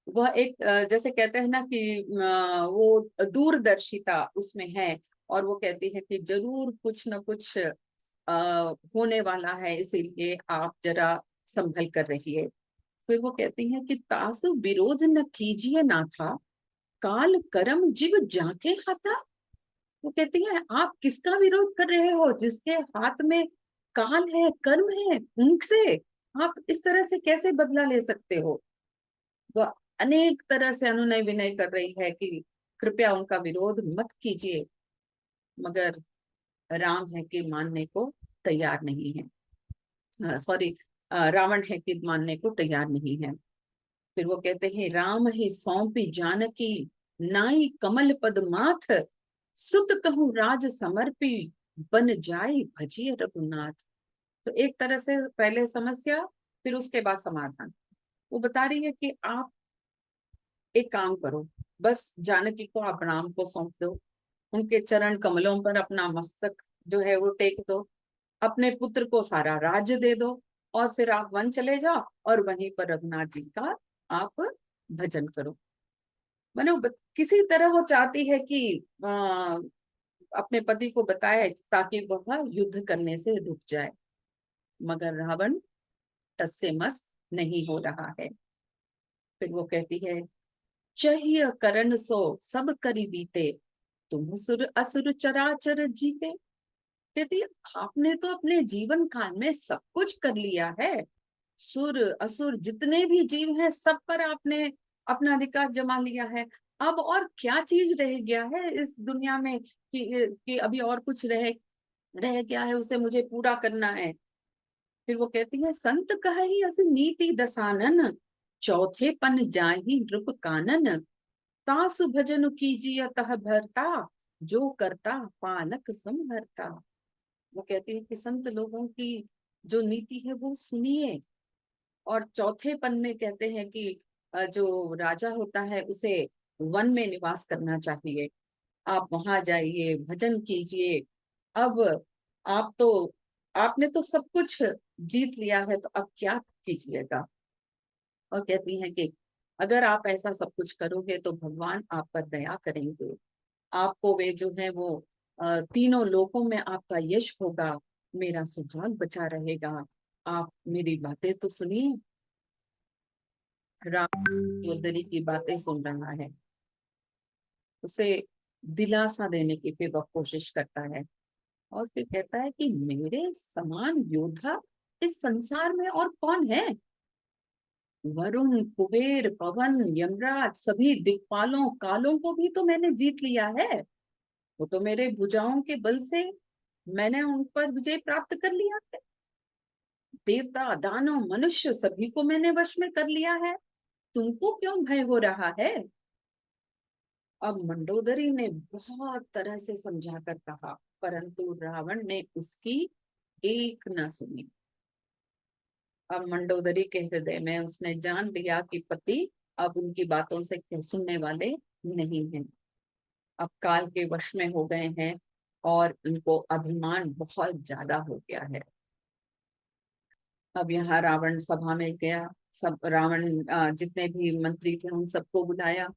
वह एक जैसे कहते हैं ना कि वो दूरदर्शिता उसमें है और वो कहती है कि जरूर कुछ न कुछ होने वाला है, इसीलिए आप जरा संभल कर रहिए। फिर वो कहती है कि तासु विरोध न कीजिए ना था, काल कर्म जीव जाके हाथा। वो कहती है आप किसका विरोध कर रहे हो, जिसके हाथ में काल है, कर्म है, उनसे आप इस तरह से कैसे बदला ले सकते हो। वह अनेक तरह से अनुनय विनय कर रही है कि कृपया उनका विरोध मत कीजिए, मगर राम है कि मानने को तैयार नहीं है। सॉरी, रावण है कि मानने को तैयार नहीं है। फिर वो कहते हैं राम ही सौंपी जानकी, नाई कमल पद माथ, सुत कहूँ राज समर्पी, बन जाई भजिय रघुनाथ। तो एक तरह से पहले समस्या फिर उसके बाद समाधान। वो बता रही है कि आप एक काम करो, बस जानकी को आप राम को सौंप दो, उनके चरण कमलों पर अपना मस्तक जो है वो टेक दो, अपने पुत्र को सारा राज्य दे दो और फिर आप वन चले जाओ और वहीं पर रघुनाथ जी का आप भजन करो। मैंने किसी तरह वो चाहती है कि अपने पति को बताए ताकि वह युद्ध करने से रुक जाए, मगर रावण टस से मस नहीं हो रहा है। फिर वो कहती है चाहिए करण सो सब करी बीते, तुम सुर असुर चराचर जीते। कहती है आपने तो अपने जीवन काल में सब कुछ कर लिया है, सुर असुर जितने भी जीव हैं सब पर आपने अपना अधिकार जमा लिया है। अब और क्या चीज रह गया है इस दुनिया में कि अभी और कुछ रह गया है, उसे मुझे पूरा करना है। फिर वो कहती है संत कहि अस नीति दसानन, चौथे पन जाहि नृप कानन, तासु भजन कीजिए तह भरता, जो करता पालक संभरता। वो कहती है कि संत लोगों की जो नीति है वो सुनिए। और चौथे पन में कहते हैं कि जो राजा होता है उसे वन में निवास करना चाहिए, आप वहां जाइए, भजन कीजिए। अब आप तो आपने तो सब कुछ जीत लिया है, तो अब क्या कीजिएगा। और कहती है कि अगर आप ऐसा सब कुछ करोगे तो भगवान आप पर दया करेंगे, आपको वे जो है वो तीनों लोकों में आपका यश होगा, मेरा सुहाग बचा रहेगा। आप मेरी बातें तो सुनिए। राम योदरी की बातें सुन रहा है, उसे दिलासा देने की फिर वह कोशिश करता है और फिर कहता है कि मेरे समान योद्धा इस संसार में और कौन है। वरुण, कुबेर, पवन, यमराज, सभी दिक्पालों कालों को भी तो मैंने जीत लिया है। वो तो मेरे भुजाओं के बल से मैंने उन पर विजय प्राप्त कर लिया है। देवता, दानव, मनुष्य सभी को मैंने वश में कर लिया है। तुमको क्यों भय हो रहा है? अब मंडोदरी ने बहुत तरह से समझा कर कहा, परंतु रावण ने उसकी एक न सुनी। अब मंडोदरी के हृदय में उसने जान लिया कि पति अब उनकी बातों से सुनने वाले नहीं हैं, अब काल के वश में हो गए हैं और इनको अभिमान बहुत ज्यादा हो गया है। अब यहाँ रावण सभा में गया, सब रावण जितने भी मंत्री थे उन सबको बुलाया,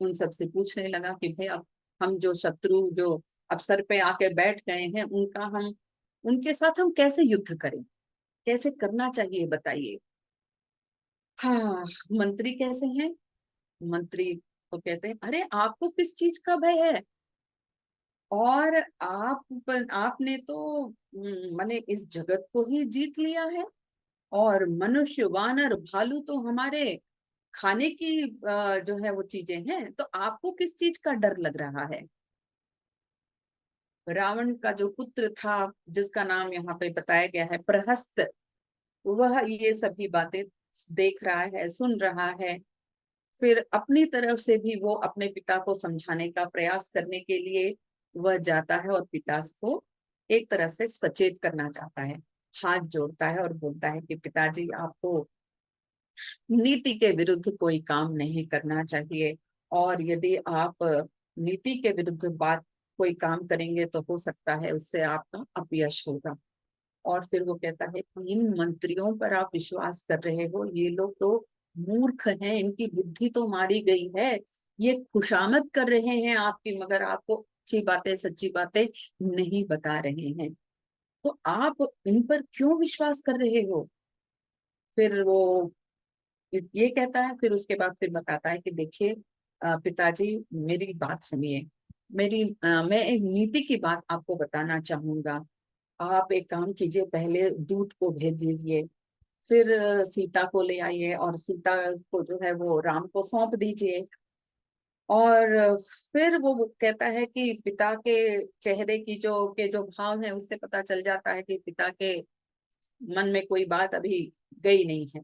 उन सबसे पूछने लगा कि भाई अब हम जो शत्रु जो अवसर पे आके बैठ गए हैं उनके साथ हम कैसे युद्ध करें, कैसे करना चाहिए बताइए। हाँ, मंत्री कैसे हैं? मंत्री तो कहते हैं, अरे आपको किस चीज का भय है? और आपने तो माने इस जगत को ही जीत लिया है, और मनुष्य, वानर, भालू तो हमारे खाने की जो है वो चीजें हैं, तो आपको किस चीज का डर लग रहा है? रावण का जो पुत्र था, जिसका नाम यहाँ पे बताया गया है प्रहस्त, वह ये सभी बातें देख रहा है, सुन रहा है। फिर अपनी तरफ से भी वो अपने पिता को समझाने का प्रयास करने के लिए वह जाता है और पिता को एक तरह से सचेत करना चाहता है, हाथ जोड़ता है और बोलता है कि पिताजी, आपको नीति के विरुद्ध कोई काम नहीं करना चाहिए, और यदि आप नीति के विरुद्ध बात कोई काम करेंगे तो हो सकता है उससे आपका अपयश होगा। और फिर वो कहता है कि इन मंत्रियों पर आप विश्वास कर रहे हो, ये लोग तो मूर्ख हैं, इनकी बुद्धि तो मारी गई है, ये खुशामद कर रहे हैं आपकी, मगर आपको अच्छी बातें सच्ची बातें नहीं बता रहे हैं, तो आप इन पर क्यों विश्वास कर रहे हो? फिर वो ये कहता है, फिर उसके बाद फिर बताता है कि देखिए पिताजी, मेरी बात सुनिए, मैं एक नीति की बात आपको बताना चाहूंगा। आप एक काम कीजिए, पहले दूत को भेज दीजिए, फिर सीता को ले आइए और सीता को जो है वो राम को सौंप दीजिए। और फिर वो कहता है कि पिता के चेहरे की जो भाव है उससे पता चल जाता है कि पिता के मन में कोई बात अभी गई नहीं है।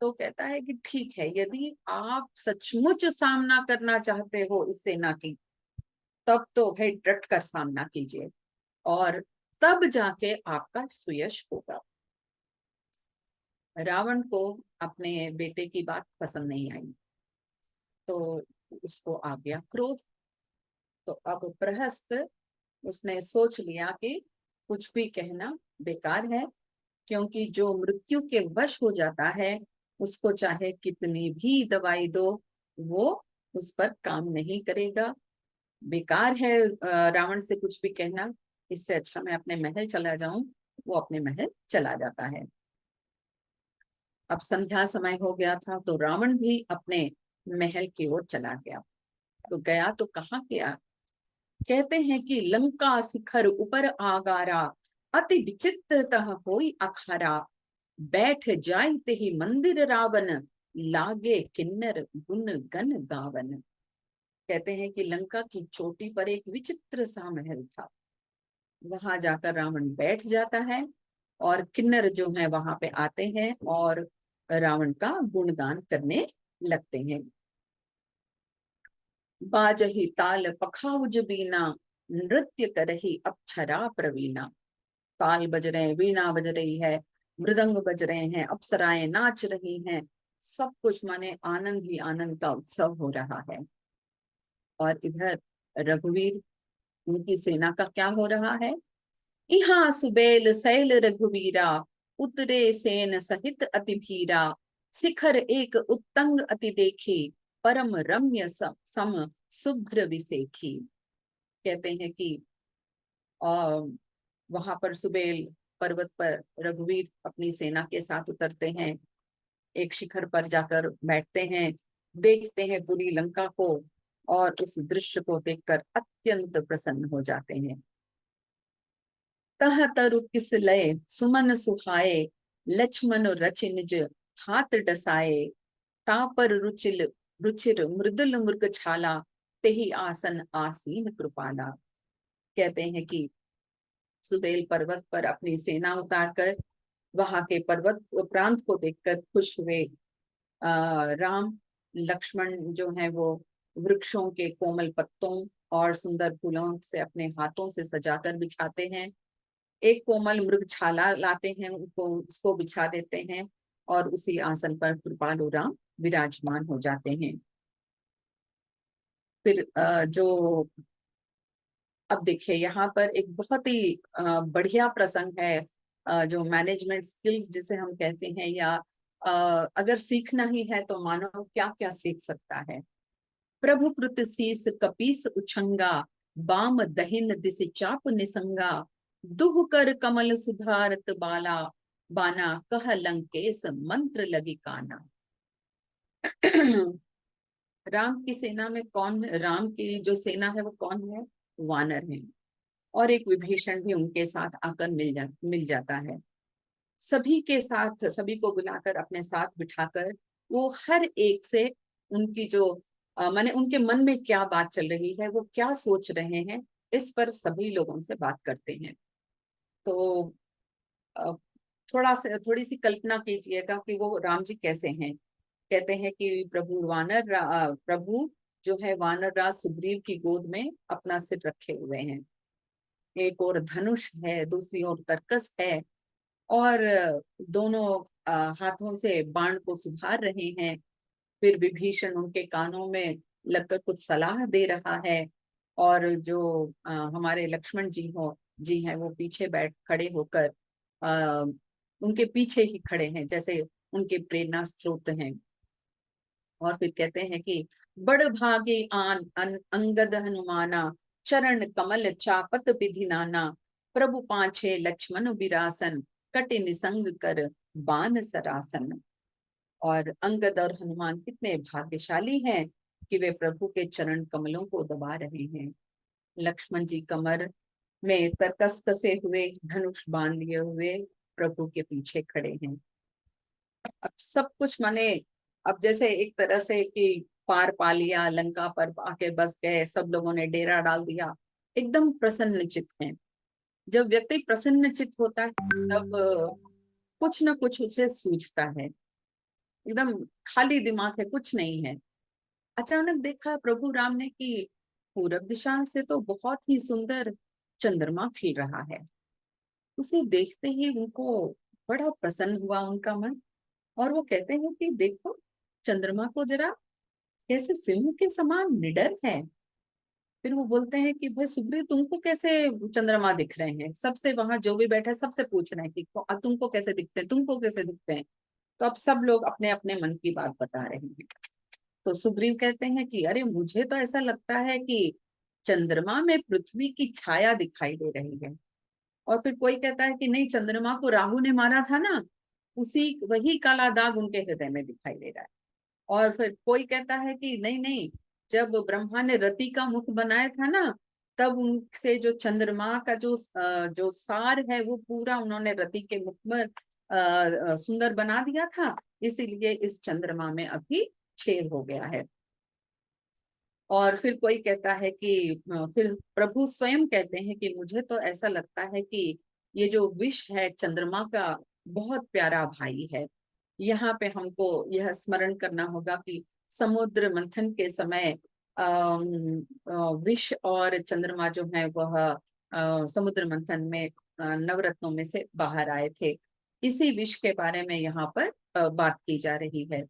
तो कहता है कि ठीक है, यदि आप सचमुच सामना करना चाहते हो इस सेना की, तब तो भाई डट कर सामना कीजिए, और तब जाके आपका सुयश होगा। रावण को अपने बेटे की बात पसंद नहीं आई, तो उसको आ गया क्रोध। तो अब प्रहस्त उसने सोच लिया कि कुछ भी कहना बेकार है, क्योंकि जो मृत्यु के वश हो जाता है उसको चाहे कितनी भी दवाई दो, वो उस पर काम नहीं करेगा। बेकार है रावण से कुछ भी कहना, इससे अच्छा मैं अपने महल चला जाऊं। वो अपने महल चला जाता है। अब संध्या समय हो गया था, तो रावण भी अपने महल की ओर चला गया। तो गया तो कहाँ गया? कहते हैं कि लंका शिखर ऊपर आगारा, अति विचित्रतः होई अखारा, बैठ जाइत ही मंदिर रावण, लागे किन्नर गुण गन गावन। कहते हैं कि लंका की चोटी पर एक विचित्र सा महल था, वहां जाकर रावण बैठ जाता है, और किन्नर जो है वहां पे आते हैं और रावण का गुणगान करने लगते हैं। बाजही ताल पखाउज बीना, नृत्य करही अप्सरा प्रवीणा। ताल बज रहे हैं, वीणा बज रही है, मृदंग बज रहे हैं, अप्सराएं नाच रही हैं, सब कुछ माने आनंद ही आनंद का उत्सव हो रहा है। और इधर रघुवीर, उनकी सेना का क्या हो रहा है? इहा सुबेल सैल रघुवीरा, उतरे सेन सहित अति भीरा, शिखर एक उत्तंग अति देखी, परम रम्य सम शुभ्र विसेखी। कहते हैं कि वहां पर सुबेल पर्वत पर रघुवीर अपनी सेना के साथ उतरते हैं, एक शिखर पर जाकर बैठते हैं, देखते हैं पूरी लंका को, और उस दृश्य को देखकर अत्यंत प्रसन्न हो जाते हैं। तह तरु किस लय सुमन सुहाए, लक्ष्मण रचि निज हाथ डसाए, तापर रुचिर मृदुल मृग छाला, तेहि आसन आसीन कृपाला। कहते हैं कि सुबेल पर्वत पर अपनी सेना उतारकर वहां के पर्वत प्रांत को देखकर खुश हुए राम लक्ष्मण जो है वो वृक्षों के कोमल पत्तों और सुंदर फूलों से अपने हाथों से सजाकर बिछाते हैं। एक कोमल मृगछाला लाते हैं, उसको बिछा देते हैं और उसी आसन पर कृपालु राम विराजमान हो जाते हैं। फिर जो अब देखिए यहाँ पर एक बहुत ही बढ़िया प्रसंग है, जो मैनेजमेंट स्किल्स जिसे हम कहते हैं, या अगर सीखना ही है तो मानव क्या क्या सीख सकता है। प्रभु कृत शीस कपीस उछंगा, बाम दहिन दिस चाप निसंगा, दुह कर कमल सुधारत बाला, बाना कह लंकेश मंत्र लगी काना। राम की सेना में कौन, राम की जो सेना है वो कौन है? वानर है। और एक विभीषण भी उनके साथ आकर मिल जाता है। सभी के साथ, सभी को बुलाकर अपने साथ बिठाकर वो हर एक से उनकी जो माने उनके मन में क्या बात चल रही है, वो क्या सोच रहे हैं, इस पर सभी लोगों से बात करते हैं। तो थोड़ी सी कल्पना कीजिएगा कि वो राम जी कैसे हैं। कहते हैं कि प्रभु जो है वानर राज सुग्रीव की गोद में अपना सिर रखे हुए हैं। एक और धनुष है, दूसरी ओर तरकस है, और दोनों हाथों से बाण को सुधार रहे हैं। फिर विभीषण उनके कानों में लगकर कुछ सलाह दे रहा है, और जो हमारे लक्ष्मण जी हैं वो पीछे खड़े होकर उनके पीछे ही खड़े हैं, जैसे उनके प्रेरणा स्रोत हैं। और फिर कहते हैं कि बड़ भागे अंगद हनुमाना, चरण कमल चापत विधि नाना, प्रभु पाछे लक्ष्मण विरासन, कटि निसंग कर बान सरासन। और अंगद और हनुमान कितने भाग्यशाली हैं कि वे प्रभु के चरण कमलों को दबा रहे हैं। लक्ष्मण जी कमर में तरकस कसे हुए, धनुष बाण लिए हुए प्रभु के पीछे खड़े हैं। अब सब कुछ माने, अब जैसे एक तरह से कि पार पा लिया, लंका पर आके बस गए, सब लोगों ने डेरा डाल दिया, एकदम प्रसन्न चित्त हैं। जब व्यक्ति प्रसन्न चित्त होता है तब कुछ ना कुछ उसे सूझता है, एकदम खाली दिमाग है, कुछ नहीं है। अचानक देखा प्रभु राम ने कि पूरब दिशा से तो बहुत ही सुंदर चंद्रमा खिल रहा है। उसे देखते ही उनको बड़ा प्रसन्न हुआ उनका मन, और वो कहते हैं कि देखो चंद्रमा को जरा, कैसे सिंह के समान निडर है। फिर वो बोलते हैं कि भाई सुग्रीव तुमको कैसे चंद्रमा दिख रहे हैं? सबसे वहां जो भी बैठे सबसे पूछ रहे हैं कि तुमको कैसे दिखते हैं, तुमको कैसे दिखते हैं। तो अब सब लोग अपने अपने मन की बात बता रहे हैं। तो सुग्रीव कहते हैं कि अरे मुझे तो ऐसा लगता है कि चंद्रमा में पृथ्वी की छाया दिखाई दे रही है। और फिर कोई कहता है कि नहीं, चंद्रमा को राहु ने मारा था ना, उसी वही काला दाग उनके हृदय में दिखाई दे रहा है। और फिर कोई कहता है कि नहीं नहीं, जब ब्रह्मा ने रति का मुख बनाया था ना, तब उनसे जो चंद्रमा का जो सार है वो पूरा उन्होंने रति के मुख में सुंदर बना दिया था, इसीलिए इस चंद्रमा में अभी छेद हो गया है। और फिर कोई कहता है कि फिर प्रभु स्वयं कहते हैं कि मुझे तो ऐसा लगता है कि ये जो विष है चंद्रमा का, बहुत प्यारा भाई है। यहाँ पे हमको यह स्मरण करना होगा कि समुद्र मंथन के समय विष और चंद्रमा जो है वह समुद्र मंथन में नवरत्नों में से बाहर आए थे। इसी विष के बारे में यहाँ पर बात की जा रही है।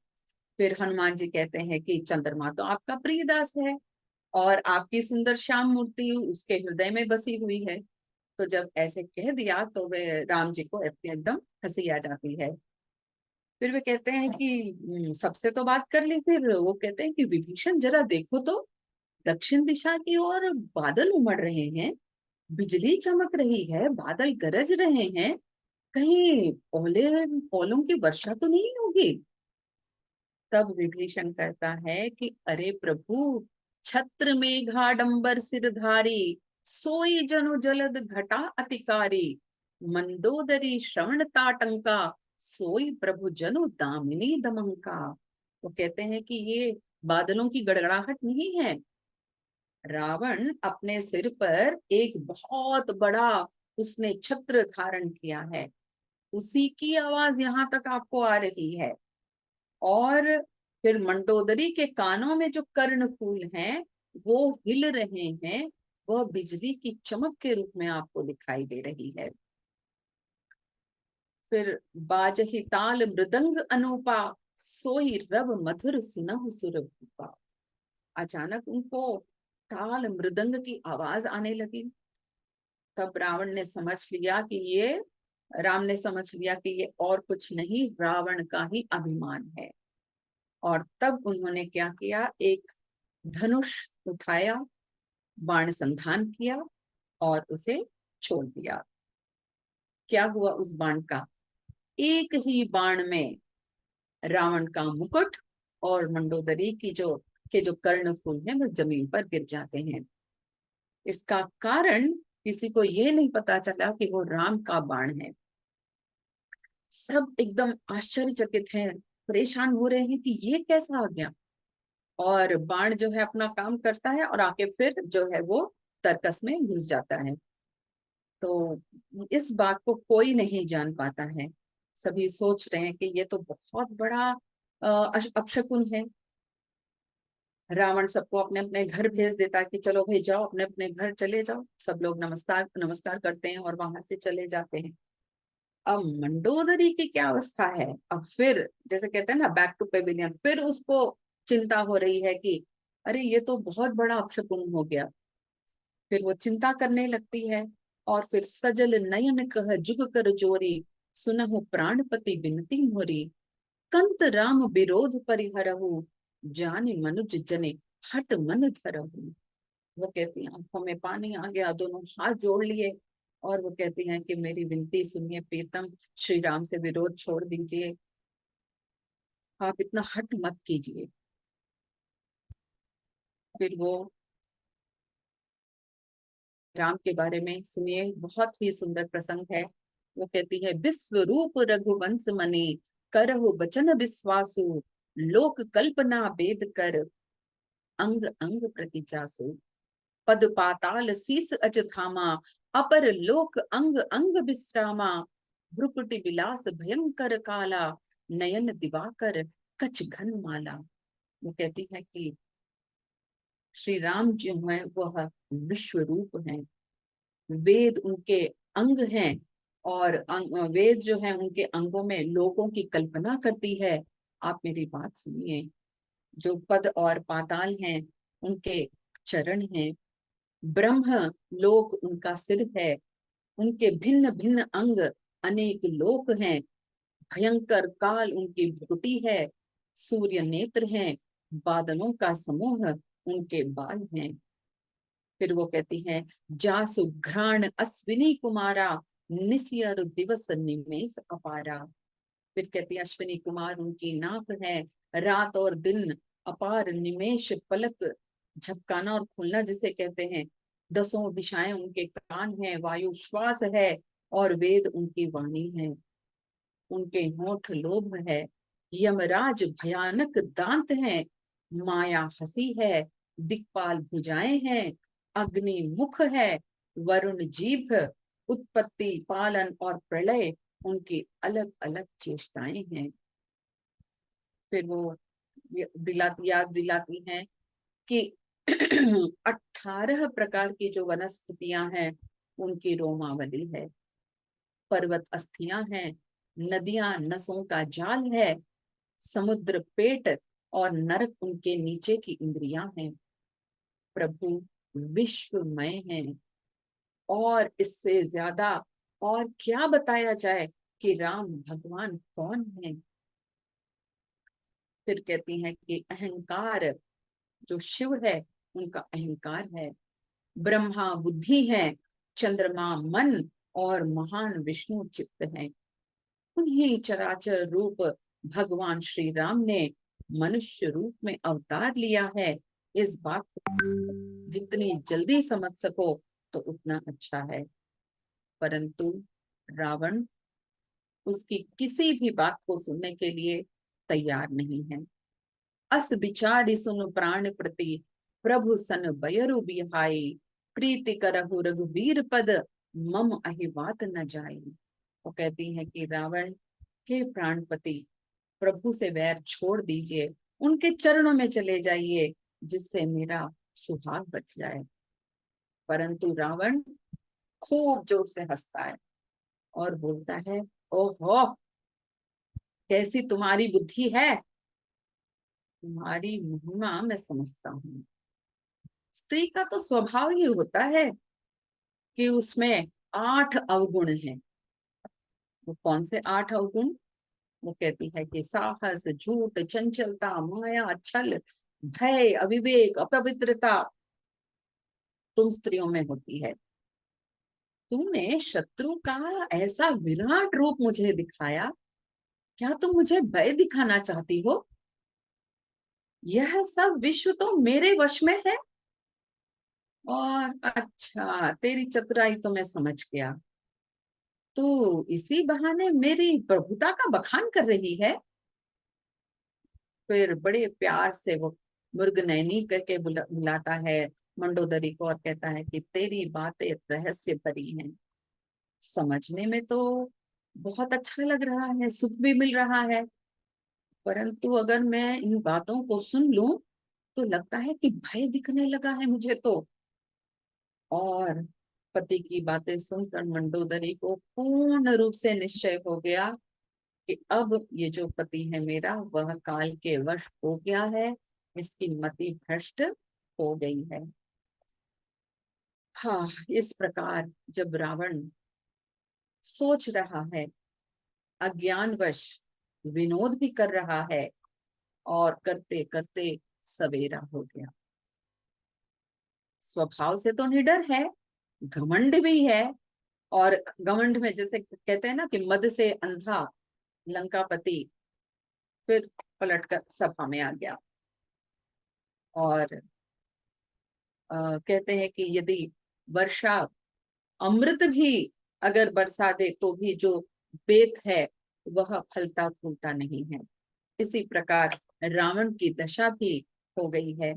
फिर हनुमान जी कहते हैं कि चंद्रमा तो आपका प्रियदास है और आपकी सुंदर श्याम मूर्ति उसके हृदय में बसी हुई है। तो जब ऐसे कह दिया तो वे राम जी को एकदम हंसी आ जाती है। फिर वे कहते हैं कि सबसे तो बात कर ली। फिर वो कहते हैं कि विभीषण जरा देखो तो, दक्षिण दिशा की ओर बादल उमड़ रहे हैं, बिजली चमक रही है, बादल गरज रहे हैं, कहीं ओलों की वर्षा तो नहीं होगी? तब विभीषण कहता है कि अरे प्रभु, छत्र मेघाडंबर सिरधारी, सोई जनु जलद घटा अतिकारी, मंदोदरी श्रवण ताटंका, सोई प्रभु जनु दामिनी दमंका। वो कहते हैं कि ये बादलों की गड़गड़ाहट नहीं है, रावण अपने सिर पर एक बहुत बड़ा उसने छत्र धारण किया है, उसी की आवाज यहाँ तक आपको आ रही है। और फिर मंडोदरी के कानों में जो कर्णफूल हैं वो हिल रहे हैं, वह बिजली की चमक के रूप में आपको दिखाई दे रही है। फिर बाजहि ताल मृदंग अनूपा, सोई रव मधुर सुनहु सुर भूपा। अचानक उनको ताल मृदंग की आवाज आने लगी। तब राम ने समझ लिया कि ये और कुछ नहीं, रावण का ही अभिमान है। और तब उन्होंने क्या किया, एक धनुष उठाया, बाण संधान किया और उसे छोड़ दिया। क्या हुआ उस बाण का, एक ही बाण में रावण का मुकुट और मंडोदरी की जो कर्णफूल हैं वो जमीन पर गिर जाते हैं। इसका कारण किसी को ये नहीं पता चला कि वो राम का बाण है। सब एकदम आश्चर्यचकित हैं, परेशान हो रहे हैं कि ये कैसा आ गया। और बाण जो है अपना काम करता है और आके फिर जो है वो तरकस में घुस जाता है। तो इस बात को कोई नहीं जान पाता है। सभी सोच रहे हैं कि ये तो बहुत बड़ा अपशकुन है। रावण सबको अपने अपने घर भेज देता है कि चलो भाई जाओ, अपने अपने घर चले जाओ। सब लोग नमस्कार करते हैं और वहां से चले जाते हैं। अब मंडोदरी की क्या अवस्था है, अब फिर जैसे कहते हैं ना बैक टू पेविलियन, फिर उसको चिंता हो रही है कि अरे ये तो बहुत बड़ा अपशकुन हो गया। फिर वो चिंता करने लगती है और फिर सजल नयन कह जुग कर जोरी, सुनहु प्राणपति बिनती मोरी, कंत राम विरोध परिहरहु, जानि मनुज जने हट मन धरहु। वो कहती हैं आंखों में पानी आ गया, दोनों हाथ जोड़ लिए और वो कहती हैं कि मेरी विनती सुनिए प्रीतम, श्री राम से विरोध छोड़ दीजिए, आप इतना हट मत कीजिए। फिर वो राम के बारे में सुनिए, बहुत ही सुंदर प्रसंग है। वो कहती है, विश्व रूप रघुवंश मने, करहु बचन विश्वासु, लोक कल्पना वेद कर, अंग अंग प्रति जासु, पद पाताल शीस अज थामा, अपर लोक अंग अंग विश्रामा, भ्रुकुटि विलास भयंकर काला, नयन दिवाकर कछ घन माला। वो कहती है कि श्री राम जो है वह विश्व रूप है, वेद उनके अंग हैं और वेद जो है उनके अंगों में लोगों की कल्पना करती है। आप मेरी बात सुनिए, जो पद और पाताल हैं उनके चरण हैं, ब्रह्म लोक उनका सिर है, उनके भिन्न भिन्न अंग अनेक लोक हैं, भयंकर काल उनकी भ्रुकुटी है, सूर्य नेत्र हैं, बादलों का समूह उनके बाल हैं। फिर वो कहती है, जासु घ्राण अश्विनी कुमारा, निसियर दिवस निमेष अपारा। फिर कहती है अश्विनी कुमार उनकी नाक है, रात और दिन अपार निमेष पलक झपकाना और खुलना जिसे कहते हैं, दसों दिशाएं उनके कान हैं, वायु श्वास है और वेद उनकी वाणी है, उनके होठ लोभ है, यमराज भयानक दांत हैं, माया हंसी है, दिक्पाल भुजाएं हैं, अग्नि मुख है, वरुण जीभ, उत्पत्ति पालन और प्रलय उनकी अलग अलग चेष्टाएं हैं। फिर वो याद दिलाती हैं कि 18 प्रकार की जो वनस्पतियां हैं उनकी रोमावली है, पर्वत अस्थियां हैं, नदियां नसों का जाल है, समुद्र पेट और नरक उनके नीचे की इंद्रियां हैं। प्रभु विश्वमय हैं और इससे ज्यादा और क्या बताया जाए कि राम भगवान कौन है। फिर कहती हैं कि अहंकार जो शिव है उनका अहंकार है, ब्रह्मा बुद्धि है, चंद्रमा मन और महान विष्णु चित्त है। उन्हीं चराचर रूप भगवान श्री राम ने मनुष्य रूप में अवतार लिया है। इस बात को जितनी जल्दी समझ सको तो उतना अच्छा है। परंतु रावण उसकी किसी भी बात को सुनने के लिए तैयार नहीं है। अस विचारि सुन प्राण प्रति, प्रभु सन बयरु बिहाई, प्रीति करहु रघुवीर पद, मम अहि बात न जाई। वो कहती है कि रावण के प्राणपति, प्रभु से वैर छोड़ दीजिए, उनके चरणों में चले जाइए, जिससे मेरा सुहाग बच जाए। परंतु रावण खूब जोर से हंसता है और बोलता है, ओहो, कैसी तुम्हारी बुद्धि है, तुम्हारी महिमा मैं समझता हूँ। स्त्री का तो स्वभाव ही होता है कि उसमें 8 अवगुण हैं। वो कौन से 8 अवगुण? वो कहती है कि साहस, झूठ, चंचलता, माया, छल, भय, अविवेक, अपवित्रता तुम स्त्रियों में होती है। तुमने शत्रु का ऐसा विराट रूप मुझे दिखाया, क्या तुम मुझे भय दिखाना चाहती हो? यह सब विश्व तो मेरे वश में है। और अच्छा, तेरी चतुराई तो मैं समझ गया, तो इसी बहाने मेरी प्रभुता का बखान कर रही है। फिर बड़े प्यार से वो मृगनयनी करके बुलाता है मंडोदरी को और कहता है कि तेरी बातें रहस्य भरी हैं, समझने में तो बहुत अच्छा लग रहा है, सुख भी मिल रहा है, परंतु अगर मैं इन बातों को सुन लूं तो लगता है कि भय दिखने लगा है मुझे तो। और पति की बातें सुनकर मंडोदरी को पूर्ण रूप से निश्चय हो गया कि अब ये जो पति है मेरा, वह काल के वश हो गया है, इसकी मति भ्रष्ट हो गई है। हाँ, इस प्रकार जब रावण सोच रहा है, अज्ञानवश विनोद भी कर रहा है, और करते करते सवेरा हो गया। स्वभाव से तो निडर है, घमंड भी है, और घमंड में जैसे कहते हैं ना कि मद से अंधा लंकापति फिर पलटकर सभा में आ गया और कहते हैं कि यदि वर्षा अमृत भी अगर बरसा दे तो भी जो बेत है वह फलता फूलता नहीं है। इसी प्रकार रावण की दशा भी हो गई है।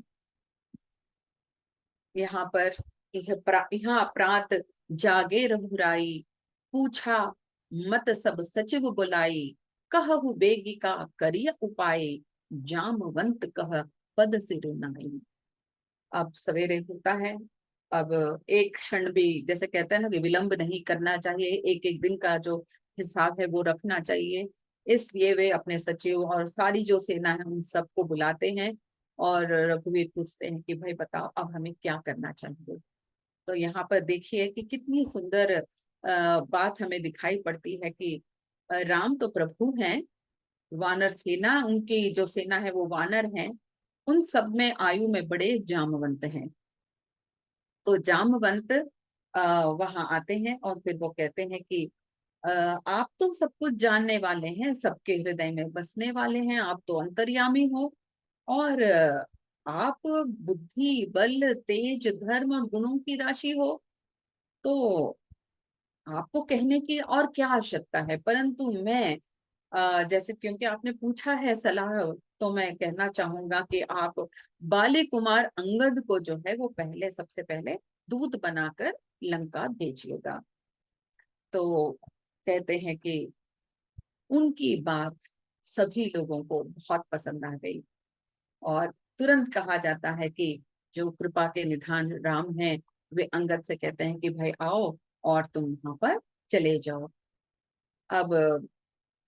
यहाँ पर यहाँ प्रात जागे रघुराई, पूछा मत सब सचिव बुलाई, कहु बेगिका करिय उपाय, जामवंत कह पद सिर नाई। अब सवेरे होता है, अब एक क्षण भी, जैसे कहते हैं ना कि विलंब नहीं करना चाहिए, एक एक दिन का जो हिसाब है वो रखना चाहिए। इसलिए वे अपने सचिव और सारी जो सेना है उन सबको बुलाते हैं और रघुवीर पूछते हैं कि भाई बताओ अब हमें क्या करना चाहिए। तो यहाँ पर देखिए कि कितनी सुंदर बात हमें दिखाई पड़ती है कि राम तो प्रभु हैं, वानर सेना, उनकी जो सेना है वो वानर हैं, उन सब में आयु में बड़े जामवंत हैं। तो जामवंत वहां आते हैं और फिर वो कहते हैं कि आप तो सब कुछ जानने वाले हैं, सबके हृदय में बसने वाले हैं, आप तो अंतर्यामी हो, और आप बुद्धि, बल, तेज, धर्म और गुणों की राशि हो, तो आपको कहने की और क्या आवश्यकता है। परंतु मैं जैसे क्योंकि आपने पूछा है सलाह, तो मैं कहना चाहूंगा कि आप बाली कुमार अंगद को जो है वो पहले, सबसे पहले दूत बनाकर लंका भेजिएगा। तो कहते हैं कि उनकी बात सभी लोगों को बहुत पसंद आ गई और तुरंत कहा जाता है कि जो कृपा के निधान राम हैं, वे अंगद से कहते हैं कि भाई आओ और तुम वहां पर चले जाओ। अब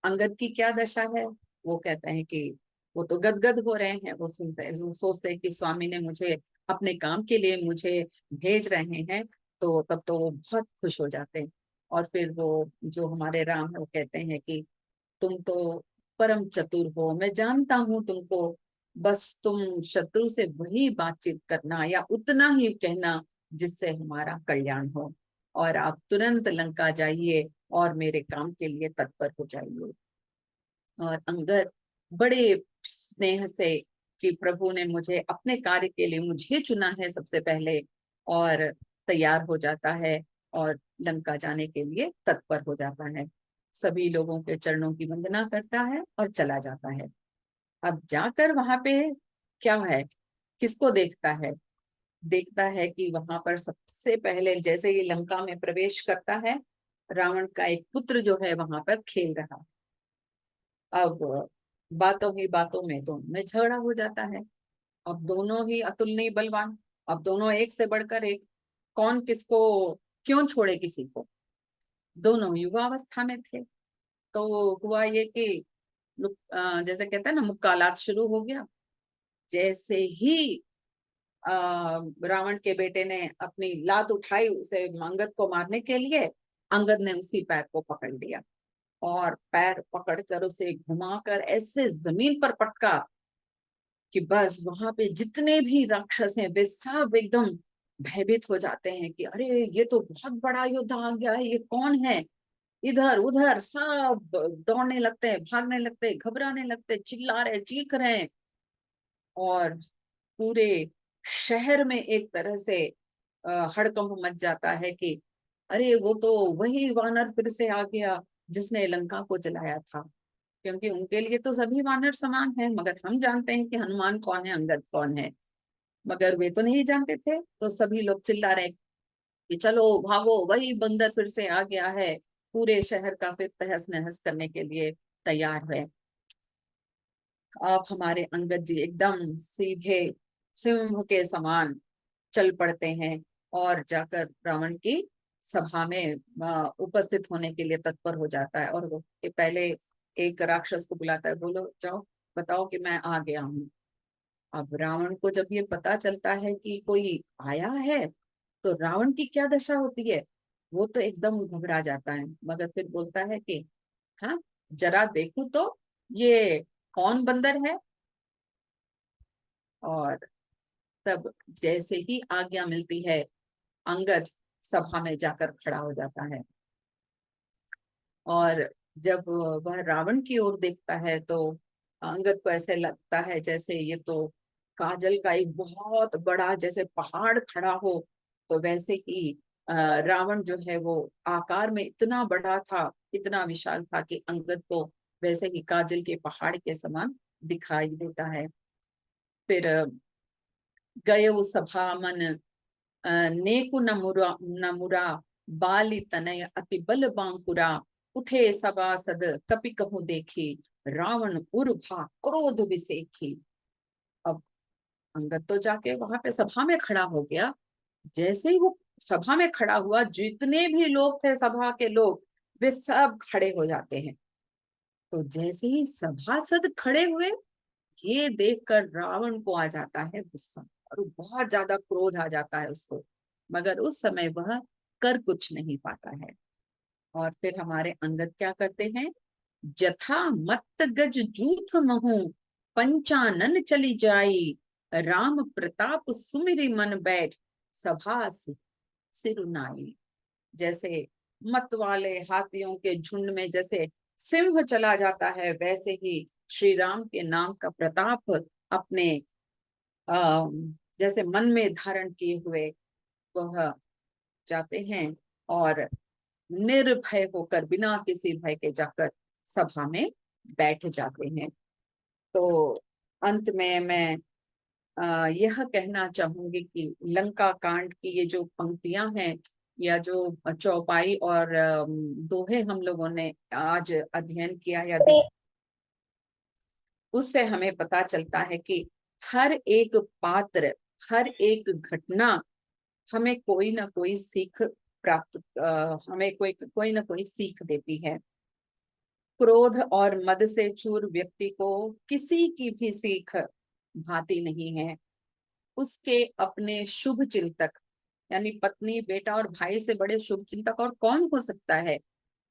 अंगद की क्या दशा है, वो कहते हैं कि वो तो गदगद हो रहे हैं, वो सुनते हैं, सोचते हैं कि स्वामी ने मुझे अपने काम के लिए मुझे भेज रहे हैं, तो तब तो वो बहुत खुश हो जाते हैं। और फिर वो जो हमारे राम है वो कहते हैं कि तुम तो परम चतुर हो, मैं जानता हूं तुमको, बस तुम शत्रु से वही बातचीत करना या उतना ही कहना जिससे हमारा कल्याण हो, और आप तुरंत लंका जाइए और मेरे काम के लिए तत्पर हो जाइए। और अंगद बड़े स्नेह से कि प्रभु ने मुझे अपने कार्य के लिए मुझे चुना है सबसे पहले, और तैयार हो जाता है और लंका जाने के लिए तत्पर हो जाता है। सभी लोगों के चरणों की वंदना करता है और चला जाता है। अब जाकर वहां पे क्या है, किसको देखता है? देखता है कि वहां पर सबसे पहले जैसे ही लंका में प्रवेश करता है, रावण का एक पुत्र जो है वहां पर खेल रहा है। अब बातों ही बातों में दोनों में झगड़ा हो जाता है। अब दोनों ही अतुलनीय बलवान, अब दोनों एक से बढ़कर एक, कौन किसको क्यों छोड़े किसी को। दोनों युवावस्था में थे। तो हुआ ये कि जैसे कहते हैं ना, मुक्कालात शुरू हो गया। जैसे ही रावण के बेटे ने अपनी लात उठाई उसे अंगद को मारने के लिए, अंगद ने उसी पैर को पकड़ लिया और पैर पकड़कर उसे घुमाकर ऐसे जमीन पर पटका कि बस वहां पे जितने भी राक्षस हैं वे सब एकदम भयभीत हो जाते हैं कि अरे ये तो बहुत बड़ा योद्धा आ गया है, ये कौन है। इधर उधर सब दौड़ने लगते हैं, भागने लगते हैं, घबराने लगते हैं, चिल्ला रहे, चीख रहे हैं। और पूरे शहर में एक तरह से हड़कंप मच जाता है कि अरे वो तो वही वानर फिर से आ गया जिसने लंका को जलाया था। क्योंकि उनके लिए तो सभी वानर समान हैं, मगर हम जानते हैं कि हनुमान कौन है, अंगद कौन है। मगर वे तो नहीं जानते थे। तो सभी लोग चिल्ला रहे कि चलो भागो, वही बंदर फिर से आ गया है। पूरे शहर का फिर तहस नहस करने के लिए तैयार है। आप हमारे अंगद जी एकदम सीधे सिंह के समान चल पड़ते हैं और जाकर रावण की सभा में उपस्थित होने के लिए तत्पर हो जाता है। और वो पहले एक राक्षस को बुलाता है, बोलो जाओ बताओ कि मैं आ गया हूँ। अब रावण को जब ये पता चलता है कि कोई आया है, तो रावण की क्या दशा होती है। वो तो एकदम घबरा जाता है, मगर फिर बोलता है कि हाँ, जरा देखूं तो ये कौन बंदर है। और तब जैसे ही आज्ञा मिलती है, अंगद सभा में जाकर खड़ा हो जाता है। और जब वह रावण की ओर देखता है तो अंगद को ऐसे लगता है जैसे ये तो काजल का एक बहुत बड़ा जैसे पहाड़ खड़ा हो। तो वैसे ही रावण जो है वो आकार में इतना बड़ा था, इतना विशाल था कि अंगद को वैसे ही काजल के पहाड़ के समान दिखाई देता है। फिर गए वो सभा मन नेकु नमुरा बाली तनय अति बल बांकुरा उठे सभासद कपि कहूँ देखी रावण उर्भा क्रोध विसेखी। अब अंगद तो जाके वहां पे सभा में खड़ा हो गया। जैसे ही वो सभा में खड़ा हुआ, जितने भी लोग थे सभा के लोग, वे सब खड़े हो जाते हैं। तो जैसे ही सभासद खड़े हुए, ये देखकर रावण को आ जाता है गुस्सा और बहुत ज्यादा क्रोध आ जाता है उसको। मगर उस समय वह कर कुछ नहीं पाता है। और फिर हमारे अंगद क्या करते हैं, जथा मत्त गज जूथ महु पंचानन चली जाई राम प्रताप सुमिरि मन बैठ सभा सिरुनाई। जैसे मत वाले हाथियों के झुंड में जैसे सिंह चला जाता है, वैसे ही श्री राम के नाम का प्रताप अपने जैसे मन में धारण किए हुए वह जाते हैं और निर्भय होकर बिना किसी भय के जाकर सभा में बैठ जाते हैं। तो अंत में मैं यह कहना चाहूंगी कि लंका कांड की ये जो पंक्तियां हैं या जो चौपाई और दोहे हम लोगों ने आज अध्ययन किया या उससे हमें पता चलता है कि हर एक पात्र, हर एक घटना हमें कोई ना कोई सीख प्राप्त हमें कोई ना कोई सीख देती है। क्रोध और मद से चूर व्यक्ति को किसी की भी सीख भाती नहीं है। उसके अपने शुभ चिंतक यानी पत्नी, बेटा और भाई से बड़े शुभ चिंतक और कौन हो सकता है,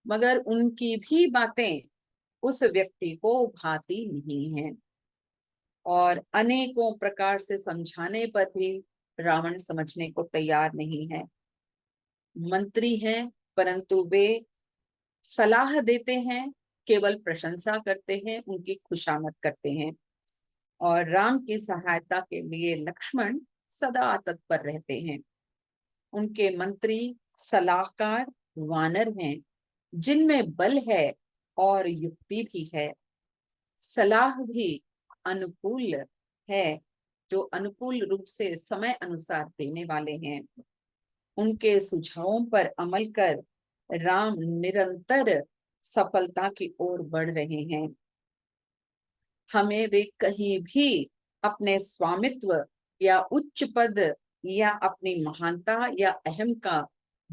मगर उनकी भी बातें उस व्यक्ति को भाती नहीं है। और अनेकों प्रकार से समझाने पर भी रावण समझने को तैयार नहीं है। मंत्री हैं परंतु वे सलाह देते हैं, केवल प्रशंसा करते हैं, उनकी खुशामद करते हैं। और राम की सहायता के लिए लक्ष्मण सदा तत्पर रहते हैं। उनके मंत्री सलाहकार वानर हैं जिनमें बल है और युक्ति भी है, सलाह भी अनुकूल है, जो अनुकूल रूप से समय अनुसार देने वाले हैं। उनके सुझावों पर अमल कर राम निरंतर सफलता की ओर बढ़ रहे हैं। हमें वे कहीं भी अपने स्वामित्व या उच्च पद या अपनी महानता या अहम का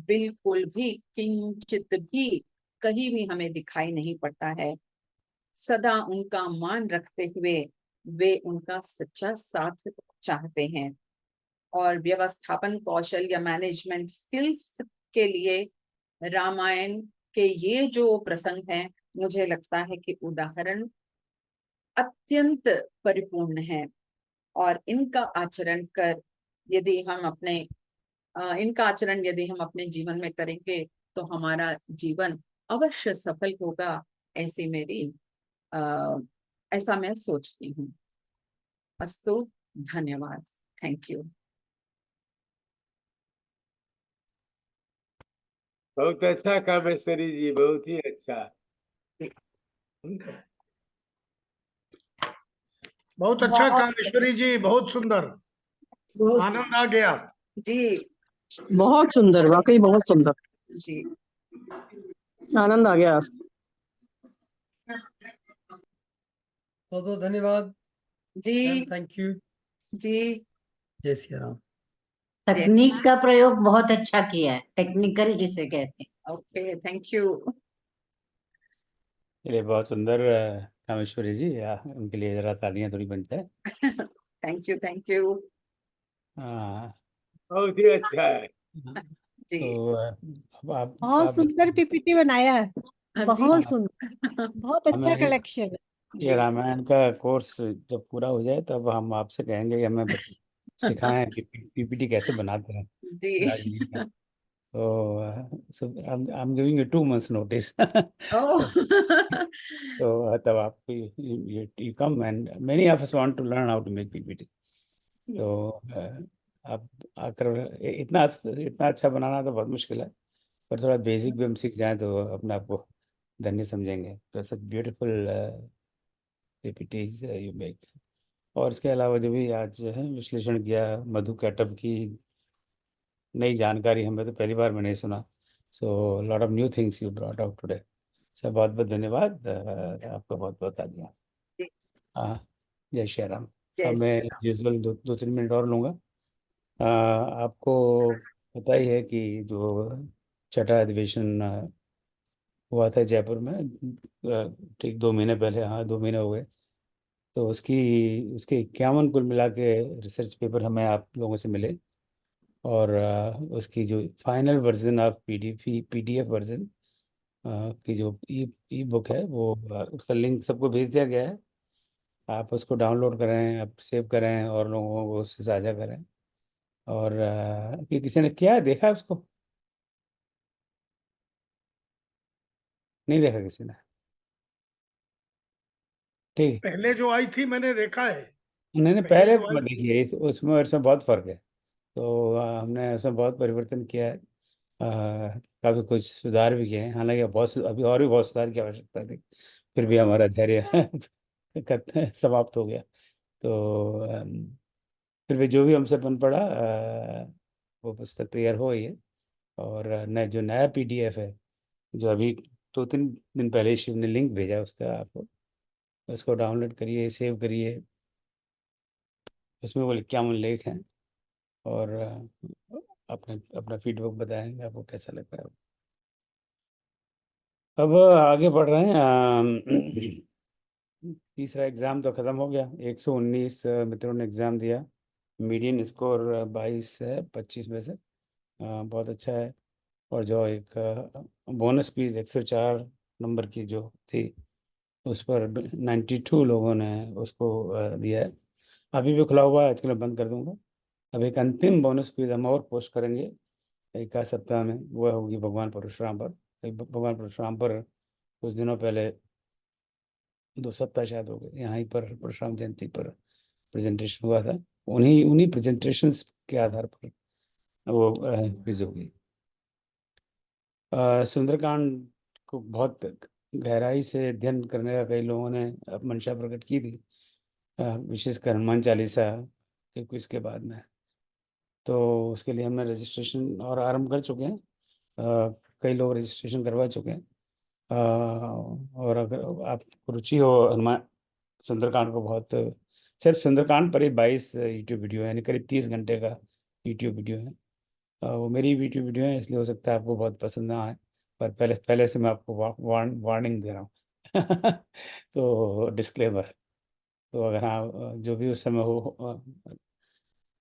बिल्कुल भी किंचित भी कहीं भी हमें दिखाई नहीं पड़ता है। सदा उनका मान रखते हुए वे उनका सच्चा साथ चाहते हैं और व्यवस्थापन कौशल या मैनेजमेंट स्किल्स के लिए रामायण के ये जो प्रसंग हैं, मुझे लगता है कि उदाहरण अत्यंत परिपूर्ण है और इनका आचरण कर यदि हम अपने इनका आचरण यदि हम अपने जीवन में करेंगे तो हमारा जीवन अवश्य सफल होगा, ऐसी मेरी ऐसा मैं सोचती हूँ। अस्तु, धन्यवाद, थैंक यू। बहुत अच्छा कामेश्वरी जी, बहुत ही अच्छा। बहुत अच्छा कामेश्वरी जी, बहुत सुंदर, आनंद आ गया जी। बहुत सुंदर, वाकई बहुत सुंदर जी, आनंद आ गया। बहुत बहुत धन्यवाद जी, थैंक यू। जी। जय सिया राम। तकनीक का प्रयोग बहुत अच्छा किया है, टेक्निकल जिसे कहते हैं। Okay, thank you. चलिए, बहुत सुंदर कामेश्वरी जी, उनके लिए जरा तालियां थोड़ी बन जाए। Thank you, thank you. हाँ, बहुत ही अच्छा है। जी। तो अब आप बहुत सुंदर पीपीटी बनाया है, बहुत सुंदर, बहुत अच्छा हमें कलेक्शन है। ये रामायण का कोर्स जब पूरा हो जाए तब हम आपसे कहेंगे कि हमें सिखाएं कि पीपीटी कैसे बनाते हैं जी। राजनीति का। So I'm giving you 2 months notice. Oh. So तब आप you come and many of us want to learn how to make PPT. तो आप आकर इतना अच्छा बनाना तो बहुत मुश्किल है, पर थोड़ा बेसिक भी हम सीख जाएं तो अपने आप को धन्य समझेंगे। तो such beautiful PPTs you make. और इसके अलावा जो भी आज जो है विश्लेषण किया मधु कैटअप की नई जानकारी, हमें तो पहली बार मैंने सुना। So lot of new things you brought out today. Sir बहुत बहुत धन्यवाद, आपका बहुत बहुत आज्ञा। हाँ, जय श्री राम। अब मैं यूजुअल 2-3 मिनट और लूँगा। आपको पता ही है कि जो छठा अधिवेशन हुआ था जयपुर में ठीक 2 महीने पहले, हाँ 2 महीने हो गए। तो उसके 51 कुल मिला के रिसर्च पेपर हमें आप लोगों से मिले और उसकी जो final version of PDF version की जो ई बुक है वो उसका लिंक सबको भेज दिया गया है। आप उसको डाउनलोड करें, आप सेव करें और लोगों को उससे साझा करें। और कि किसी ने किया है, देखा है उसको? नहीं देखा किसी ने? ठीक, पहले जो आई थी मैंने देखा है। नहीं पहले जो आई थी देखिए, उसमें और इसमें बहुत फ़र्क है। तो हमने उसमें बहुत परिवर्तन किया है, काफ़ी कुछ सुधार भी किए हैं। हालांकि अभी और भी बहुत सुधार की आवश्यकता थी, फिर भी हमारा धैर्य समाप्त हो गया। तो फिर भी जो भी हमसे बन पड़ा वो पुस्तक तैयार हो गई है। और जो नया पीडीएफ है जो अभी 2-3 दिन पहले शिव ने लिंक भेजा है उसका, आपको उसको डाउनलोड करिए, सेव करिए। उसमें वो 51 लेख हैं और अपना फीडबैक बताएंगे आपको कैसा लग रहा है। अब आगे बढ़ रहे हैं। तीसरा एग्ज़ाम तो ख़त्म हो गया। 119 मित्रों ने एग्ज़ाम दिया। मीडियन स्कोर 22 है 25 में से, बहुत अच्छा है। और जो एक बोनस क्विज 104 नंबर की जो थी उस पर 92 लोगों ने उसको दिया है। अभी भी खुला हुआ है, आजकल मैं बंद कर दूंगा। अब एक अंतिम बोनस क्विज हम और पोस्ट करेंगे एक आध सप्ताह में, वो होगी भगवान परशुराम पर। भगवान परशुराम पर कुछ दिनों पहले 2 सप्ताह शायद हो गए, यहाँ ही पर परशुराम जयंती पर प्रेजेंटेशन हुआ था। उन्हीं प्रेजेंटेशंस के आधार पर वो क्विज होगी। सुंदरकांड को बहुत गहराई से अध्ययन करने का कई लोगों ने मंशा प्रकट की थी, विशेषकर हनुमान चालीसा के क्विज के बाद में। तो उसके लिए हमने रजिस्ट्रेशन और आरंभ कर चुके हैं। कई लोग रजिस्ट्रेशन करवा चुके हैं। और अगर आपको रुचि हो हनुमान सुंदरकांड को, बहुत सिर्फ सुंदरकांड पर ही 22 यूट्यूब वीडियो है, यानी करीब 30 घंटे का यूट्यूब वीडियो है। वो मेरी यूट्यूब वीडियो है, इसलिए हो सकता है आपको बहुत पसंद ना आए, पर पहले पहले से मैं आपको वार्निंग दे रहा हूँ। तो डिस्क्लेमर। तो अगर हाँ, जो भी उस समय हो,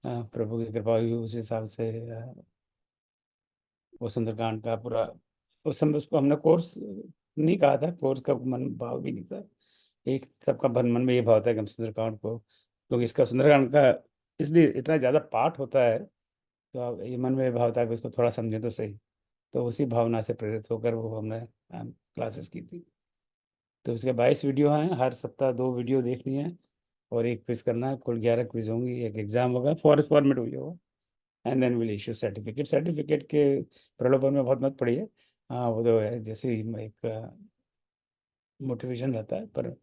प्रभु की कृपा हुई उस हिसाब से वो सुंदरकांड का पूरा, उस समय उसको हमने कोर्स नहीं कहा था, कोर्स का मन भाव भी नहीं था। एक सबका मन में ये भाव था कि हम सुंदरकांड को, क्योंकि इसका सुंदरकांड का इसलिए इतना ज़्यादा पाठ होता है, तो अब ये मन में ये भाव था कि उसको थोड़ा समझें तो सही। तो उसी भावना से प्रेरित होकर वो हमने क्लासेस की थी। तो उसके 22 वीडियो हैं, हर सप्ताह 2 वीडियो देखनी है और एक क्विज करना है। कुल 11 क्विज होंगी, एक एग्जाम होगा, फॉर्मेट हुई होगा, and then will issue certificate. Certificate के प्रलोभन में बहुत मत पड़िए। हाँ, वो तो है, जैसे ही एक मोटिवेशन रहता है, पर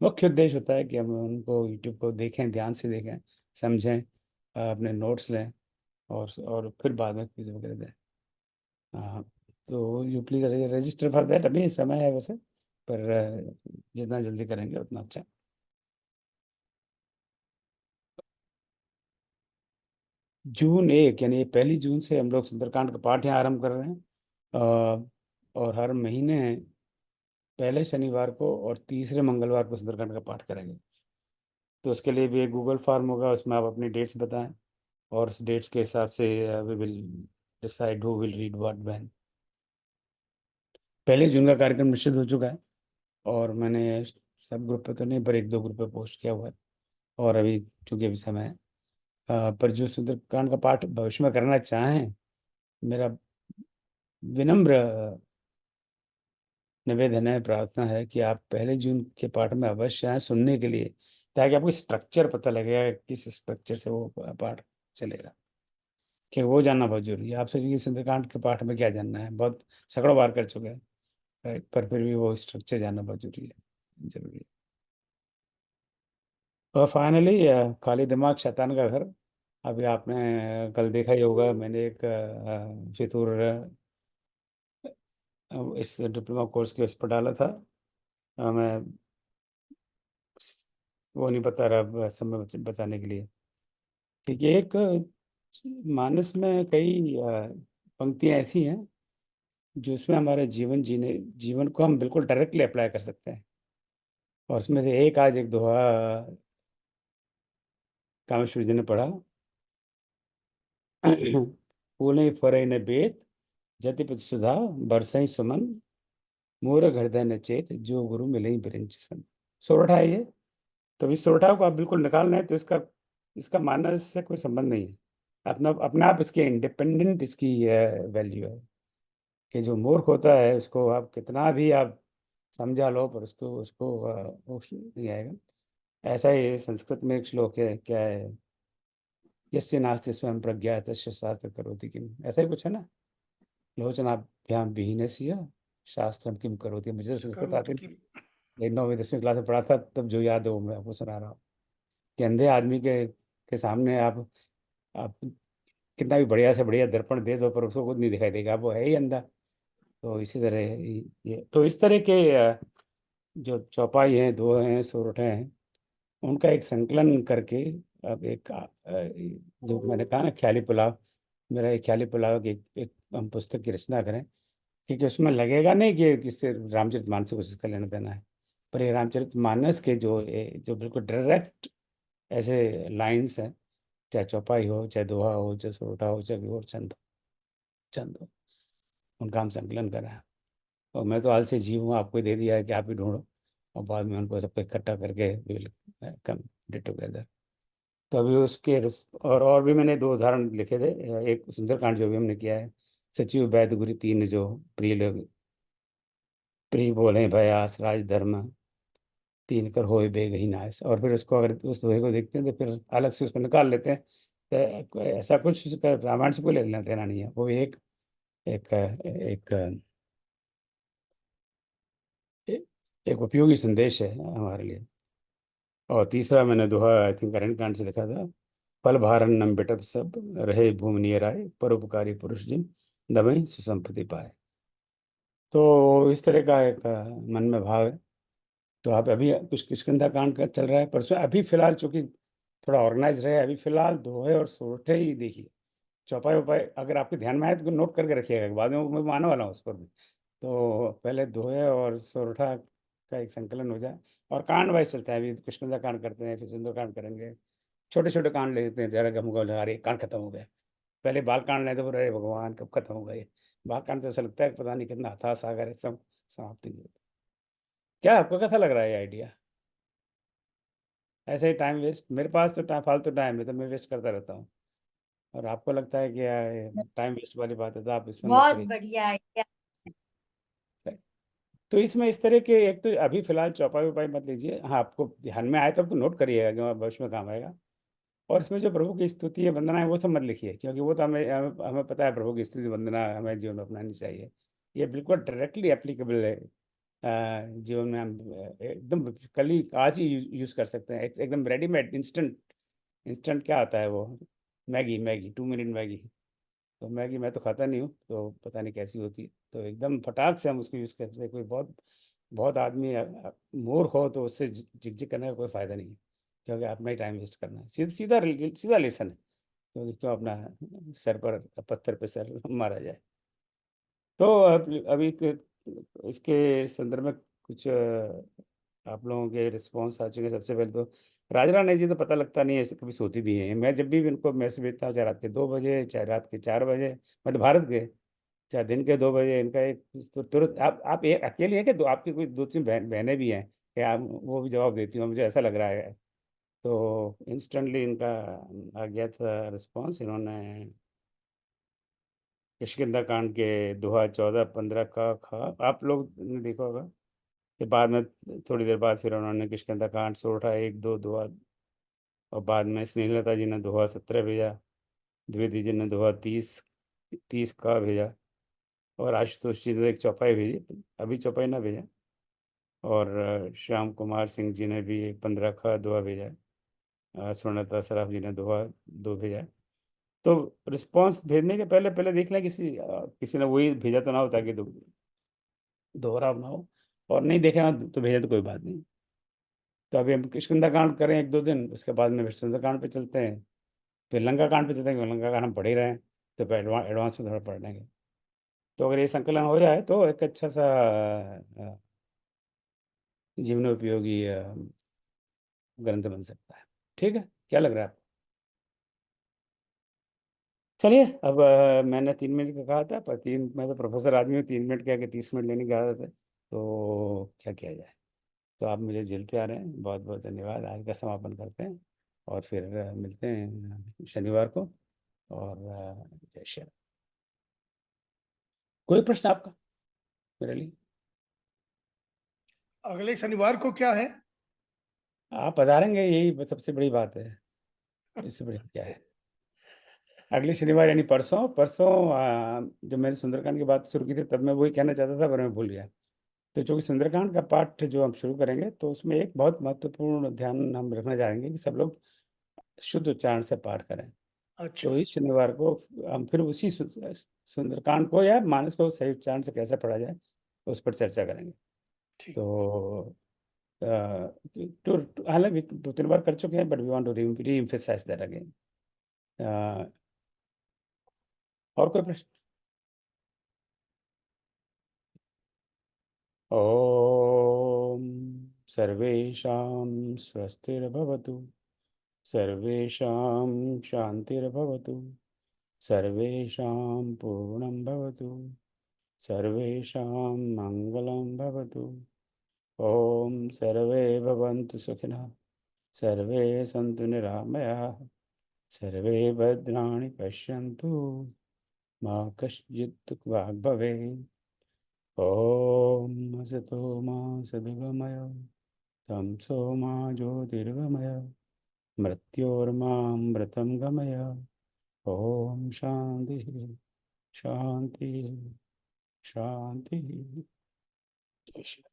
मुख्य उद्देश्य होता है कि हम उनको यूट्यूब को देखें, ध्यान से देखें, समझें, अपने नोट्स लें और फिर बाद में क्विज वगैरह दें। हाँ, तो you please register for that. अभी समय है वैसे, पर जितना जल्दी करेंगे उतना अच्छा। जून 1 यानी 1 जून से हम लोग सुंदरकांड का पाठ यहाँ आरंभ कर रहे हैं। और हर महीने पहले शनिवार को और तीसरे मंगलवार को सुंदरकांड का पाठ करेंगे। तो उसके लिए भी एक गूगल फॉर्म होगा, उसमें आप अपनी डेट्स बताएं और उस डेट्स के हिसाब से we will decide who will read what when. 1 जून का कार्यक्रम निश्चित हो चुका है और मैंने सब ग्रुप पे तो नहीं, पर 1-2 ग्रुप पे पोस्ट किया हुआ है। और अभी चूंकि अभी समय है, पर जो सुंदरकांड का पाठ भविष्य में करना चाहें, मेरा विनम्र निवेदन है, प्रार्थना है कि आप 1 जून के पाठ में अवश्य आएँ सुनने के लिए, ताकि आपको स्ट्रक्चर पता लगेगा, किस स्ट्रक्चर से वो पाठ चलेगा, कि वो जानना बहुत जरूरी है। आपसे ये सुंदरकांड के पाठ में क्या जानना है, बहुत सैकड़ों बार कर चुके हैं, राइट, पर फिर भी वो स्ट्रक्चर जानना बहुत जरूरी है। और फाइनली, खाली दिमाग शैतान का घर। अभी आपने कल देखा ही होगा, मैंने एक फितूर इस डिप्लोमा कोर्स के उस पर डाला था। मैं वो नहीं बता रहा समय बचाने के लिए। ठीक है, एक मानस में कई पंक्तियां ऐसी हैं जो उसमें हमारे जीवन को हम बिल्कुल डायरेक्टली अप्लाई कर सकते हैं। और उसमें से एक आज एक दोहा कामेश्वर जी ने पढ़ा। फूलें फरे न बेत जति सुधा बरसई सुमन मोर हृदय न चेत जो गुरु मिले बिरंच सन। सोरठा है ये। तो इस सोरठा को आप बिल्कुल निकाल रहे हैं, तो इसका मानस से कोई संबंध नहीं है। अपना आप इसके इंडिपेंडेंट इसकी वैल्यू है कि जो मूर्ख होता है उसको आप कितना भी आप समझा लो, पर उसको उसको होश नहीं आएगा। ऐसा ही संस्कृत में एक श्लोक है, क्या है, यस्य नास्ति स्वयं प्रज्ञा तस्य शास्त्र करोति किम, ऐसा ही कुछ है ना। लोचनाभ्याम विहीनस्य शास्त्रम किम करोति। मुझे तो संस्कृत आती नहीं, लेकिन 9वीं 10वीं क्लास में पढ़ा था, तब जो याद है वो मैं आपको सुना रहा हूँ कि अंधे आदमी के सामने आप कितना भी बढ़िया से बढ़िया दर्पण दे दो, पर उसको कुछ नहीं दिखाई देगा, वो है ही अंधा। तो इसी तरह ये तो इस तरह के जो चौपाई हैं, दो हैं, सोरठे हैं, उनका एक संकलन करके अब एक जो मैंने कहा ना, ख्याली पुलाव, मेरा एक ख्याली पुलाव की एक हम पुस्तक की रचना करें, क्योंकि उसमें लगेगा नहीं कि किससे रामचरितमानस से कुछ इसका लेना देना है, पर ये रामचरितमानस के जो बिल्कुल डायरेक्ट ऐसे लाइन्स हैं, चाहे चौपाई हो, चाहे दोहा हो, चाहे सोरठा हो, चाहे और चंद हो, उनका हम संकलन कर रहे हैं। और मैं तो आलसी जीव हूँ, आपको ही दे दिया है कि आप ही ढूंढो, और बाद में उनको सबको इकट्ठा करके विल कम टुगेदर। तो अभी और भी मैंने 2 उदाहरण लिखे थे। एक सुंदरकांड जो भी हमने किया है, सचिव वैद्य गुरु 3 जो प्रिय बोले भयास राज धर्म 3 कर होए बेगही नाश। और फिर उसको अगर उस दोहे को देखते हैं तो फिर अलग से उसको निकाल लेते हैं। तो ऐसा कुछ उसका रामायण से कोई लेना देना नहीं है, वो एक एक एक एक उपयोगी संदेश है हमारे लिए। और तीसरा मैंने दोहा आई थिंक अरण्य कांड से लिखा था, फल भारन्नम बिटप सब रहे भूमि नियर आए, परोपकारी पुरुष जिन नभै सुसंपत्ति पाए। तो इस तरह का एक मन में भाव है। तो आप अभी कुछ किष्किंधा कांड का चल रहा है, परसों अभी फिलहाल चूंकि थोड़ा ऑर्गेनाइज रहे, अभी फिलहाल दोहे और सोरठे ही देखिए। चौपाई वपाई अगर आपके ध्यान में आए तो नोट करके रखिएगा, बाद में मैं आने वाला हूँ उस पर भी। तो पहले दोहे और सोरठा का एक संकलन हो जाए, और कांड वाइज चलता है। अभी किष्किंधा कांड करते हैं, फिर सुंदर कांड करेंगे, छोटे छोटे कांड ले लेते हैं। जरा गम गो अरे कांड खत्म हो गया, पहले बाल कांड लेते, अरे भगवान कब खत्म होगा ये बाल कांड। तो ऐसा लगता है कि पता नहीं कितना अथाह सागर है, सब समाप्ति नहीं होती। क्या आपको कैसा लग रहा है ये आइडिया? ऐसे ही टाइम वेस्ट, मेरे पास तो टाइम फालतू टाइम है तो मैं वेस्ट करता रहता हूँ, और आपको लगता है कि टाइम वेस्ट वाली बात है तो आप इसमें मत बहुत करिए। बढ़िया आइडिया। तो इसमें इस तरह के, एक तो अभी फिलहाल चौपाई वपाई मत लीजिए, हाँ आपको ध्यान में आए तो आपको नोट करिएगा कि भविष्य में काम आएगा। और इसमें जो प्रभु की स्तुति है, वंदना है, वो सब मत लिखिए, क्योंकि वो तो हमें पता है प्रभु की स्तुति वंदना हमें जीवन में अपनानी चाहिए। ये बिल्कुल डायरेक्टली एप्लीकेबल है जीवन में। हम एकदम कल ही आज ही यूज़ कर सकते हैं, एकदम रेडीमेड इंस्टेंट। इंस्टेंट क्या आता है वो? Maggi, Maggi 2 minute Maggi. तो मैगी मैं तो खाता नहीं हूँ, तो पता नहीं कैसी होती है। तो एकदम फटाक से हम उसको यूज़ करते हैं। कोई बहुत बहुत आदमी मूर्ख हो तो उससे झिकझिक करने का कोई फ़ायदा नहीं है, क्योंकि अपना ही टाइम वेस्ट करना है। सीधा सीधा लेसन है, तो क्यों अपना सर पर पत्थर पे सर मारा जाए। तो अभी इसके संदर्भ में कुछ आप लोगों के रिस्पॉन्स आ चुके हैं। सबसे पहले तो राजा रानी जी तो पता लगता नहीं है, ऐसे कभी सोती भी हैं। मैं जब भी इनको मैसेज भेजता हूँ, चाहे रात के 2 बजे, चाहे रात के 4 बजे, मतलब भारत के, चाहे दिन के 2 बजे, इनका एक तो तुरंत आप एक अकेले हैं कि दो आपकी कोई 2-3 बहनें भी हैं कि आप वो भी जवाब देती हूँ, मुझे ऐसा लग रहा है। तो इंस्टेंटली इनका आ गया था रिस्पॉन्स। इन्होंने किष्किंधा कांड के दोहा 14-15 का खा, आप लोग ने देखा होगा। फिर बाद में थोड़ी देर बाद फिर उन्होंने किष्किंधा कांड सोरठा 1-2 दोहा, और बाद में स्नेहलता जी ने दोहा 17 भेजा, द्विवेदी जी ने दोहा 30 का भेजा, और आशुतोष जी ने एक चौपाई भेजी, अभी चौपाई ना भेजा। और श्याम कुमार सिंह जी ने भी एक 15 का दोहा भेजा है। स्वर्णलता सराफ जी ने दोहा 2 भेजा है। तो रिस्पॉन्स भेजने के पहले पहले देख लें किसी ने वही भेजा तो ना होता कि दोहराव ना हो, और नहीं देखें तो भेजा तो कोई बात नहीं। तो अभी हम किष्किंधा कांड करें 1-2 दिन, उसके बाद में फिर सुंदरकांड पे चलते हैं, फिर लंका कांड पे चलते हैं, क्योंकि लंका कांड हम पढ़ ही रहे हैं, तो फिर एडवांस में थोड़ा पढ़ लेंगे। तो अगर ये संकलन हो जाए तो एक अच्छा सा जीवनोपयोगी ग्रंथ बन सकता है। ठीक है, क्या लग रहा है आपको? चलिए अब मैंने 3 मिनट का कहा था, पर मैं तो प्रोफेसर आदमी हूँ, 3 मिनट क्या कि 30 मिनट लेने की आदत है, तो क्या किया जाए। तो आप मुझे झेलते आ रहे हैं, बहुत बहुत धन्यवाद। आज का समापन करते हैं, और फिर मिलते हैं शनिवार को। और जय श्री राम। कोई प्रश्न आपका मेरे लिए? अगले शनिवार को क्या है? आप पधारेंगे, यही सबसे बड़ी बात है, इससे बड़ी क्या है। अगले शनिवार यानी परसों परसों जब मैंने सुंदरकांड की बात शुरू की थी, तब मैं वही कहना चाहता था, पर मैं भूल गया। तो चूंकि सुंदरकांड का पाठ जो हम शुरू करेंगे, तो उसमें एक बहुत महत्वपूर्ण ध्यान हम रखना चाहेंगे कि सब लोग शुद्ध उच्चारण से पाठ करें। अच्छा, तो इस शनिवार को हम फिर उसी सुंदरकांड को या मानस को सही उच्चारण से कैसे पढ़ा जाए, उस पर चर्चा करेंगे। ठीक। तो हालांकि 2-3 बार कर चुके हैं, but we want to re-emphasise that again. और कोई प्रश्न? ओम सर्वेषां स्वस्तिर्भवतु, सर्वेषां शान्तिर्भवतु, सर्वेषां पूर्णं भवतु, सर्वेषां मङ्गलं भवतु। ॐ सर्वे भवन्तु सुखिनः, सर्वे सन्तु निरामयाः, सर्वे भद्राणि पश्यन्तु, मा कश्चित् दुःखभाग् भवेत्। ॐ असतो मा सद्गमय, तमसो मा ज्योतिर्गमय, मृत्योर्मामृतं गमय। ॐ शान्तिः शान्तिः शान्तिः। जय श्री राम।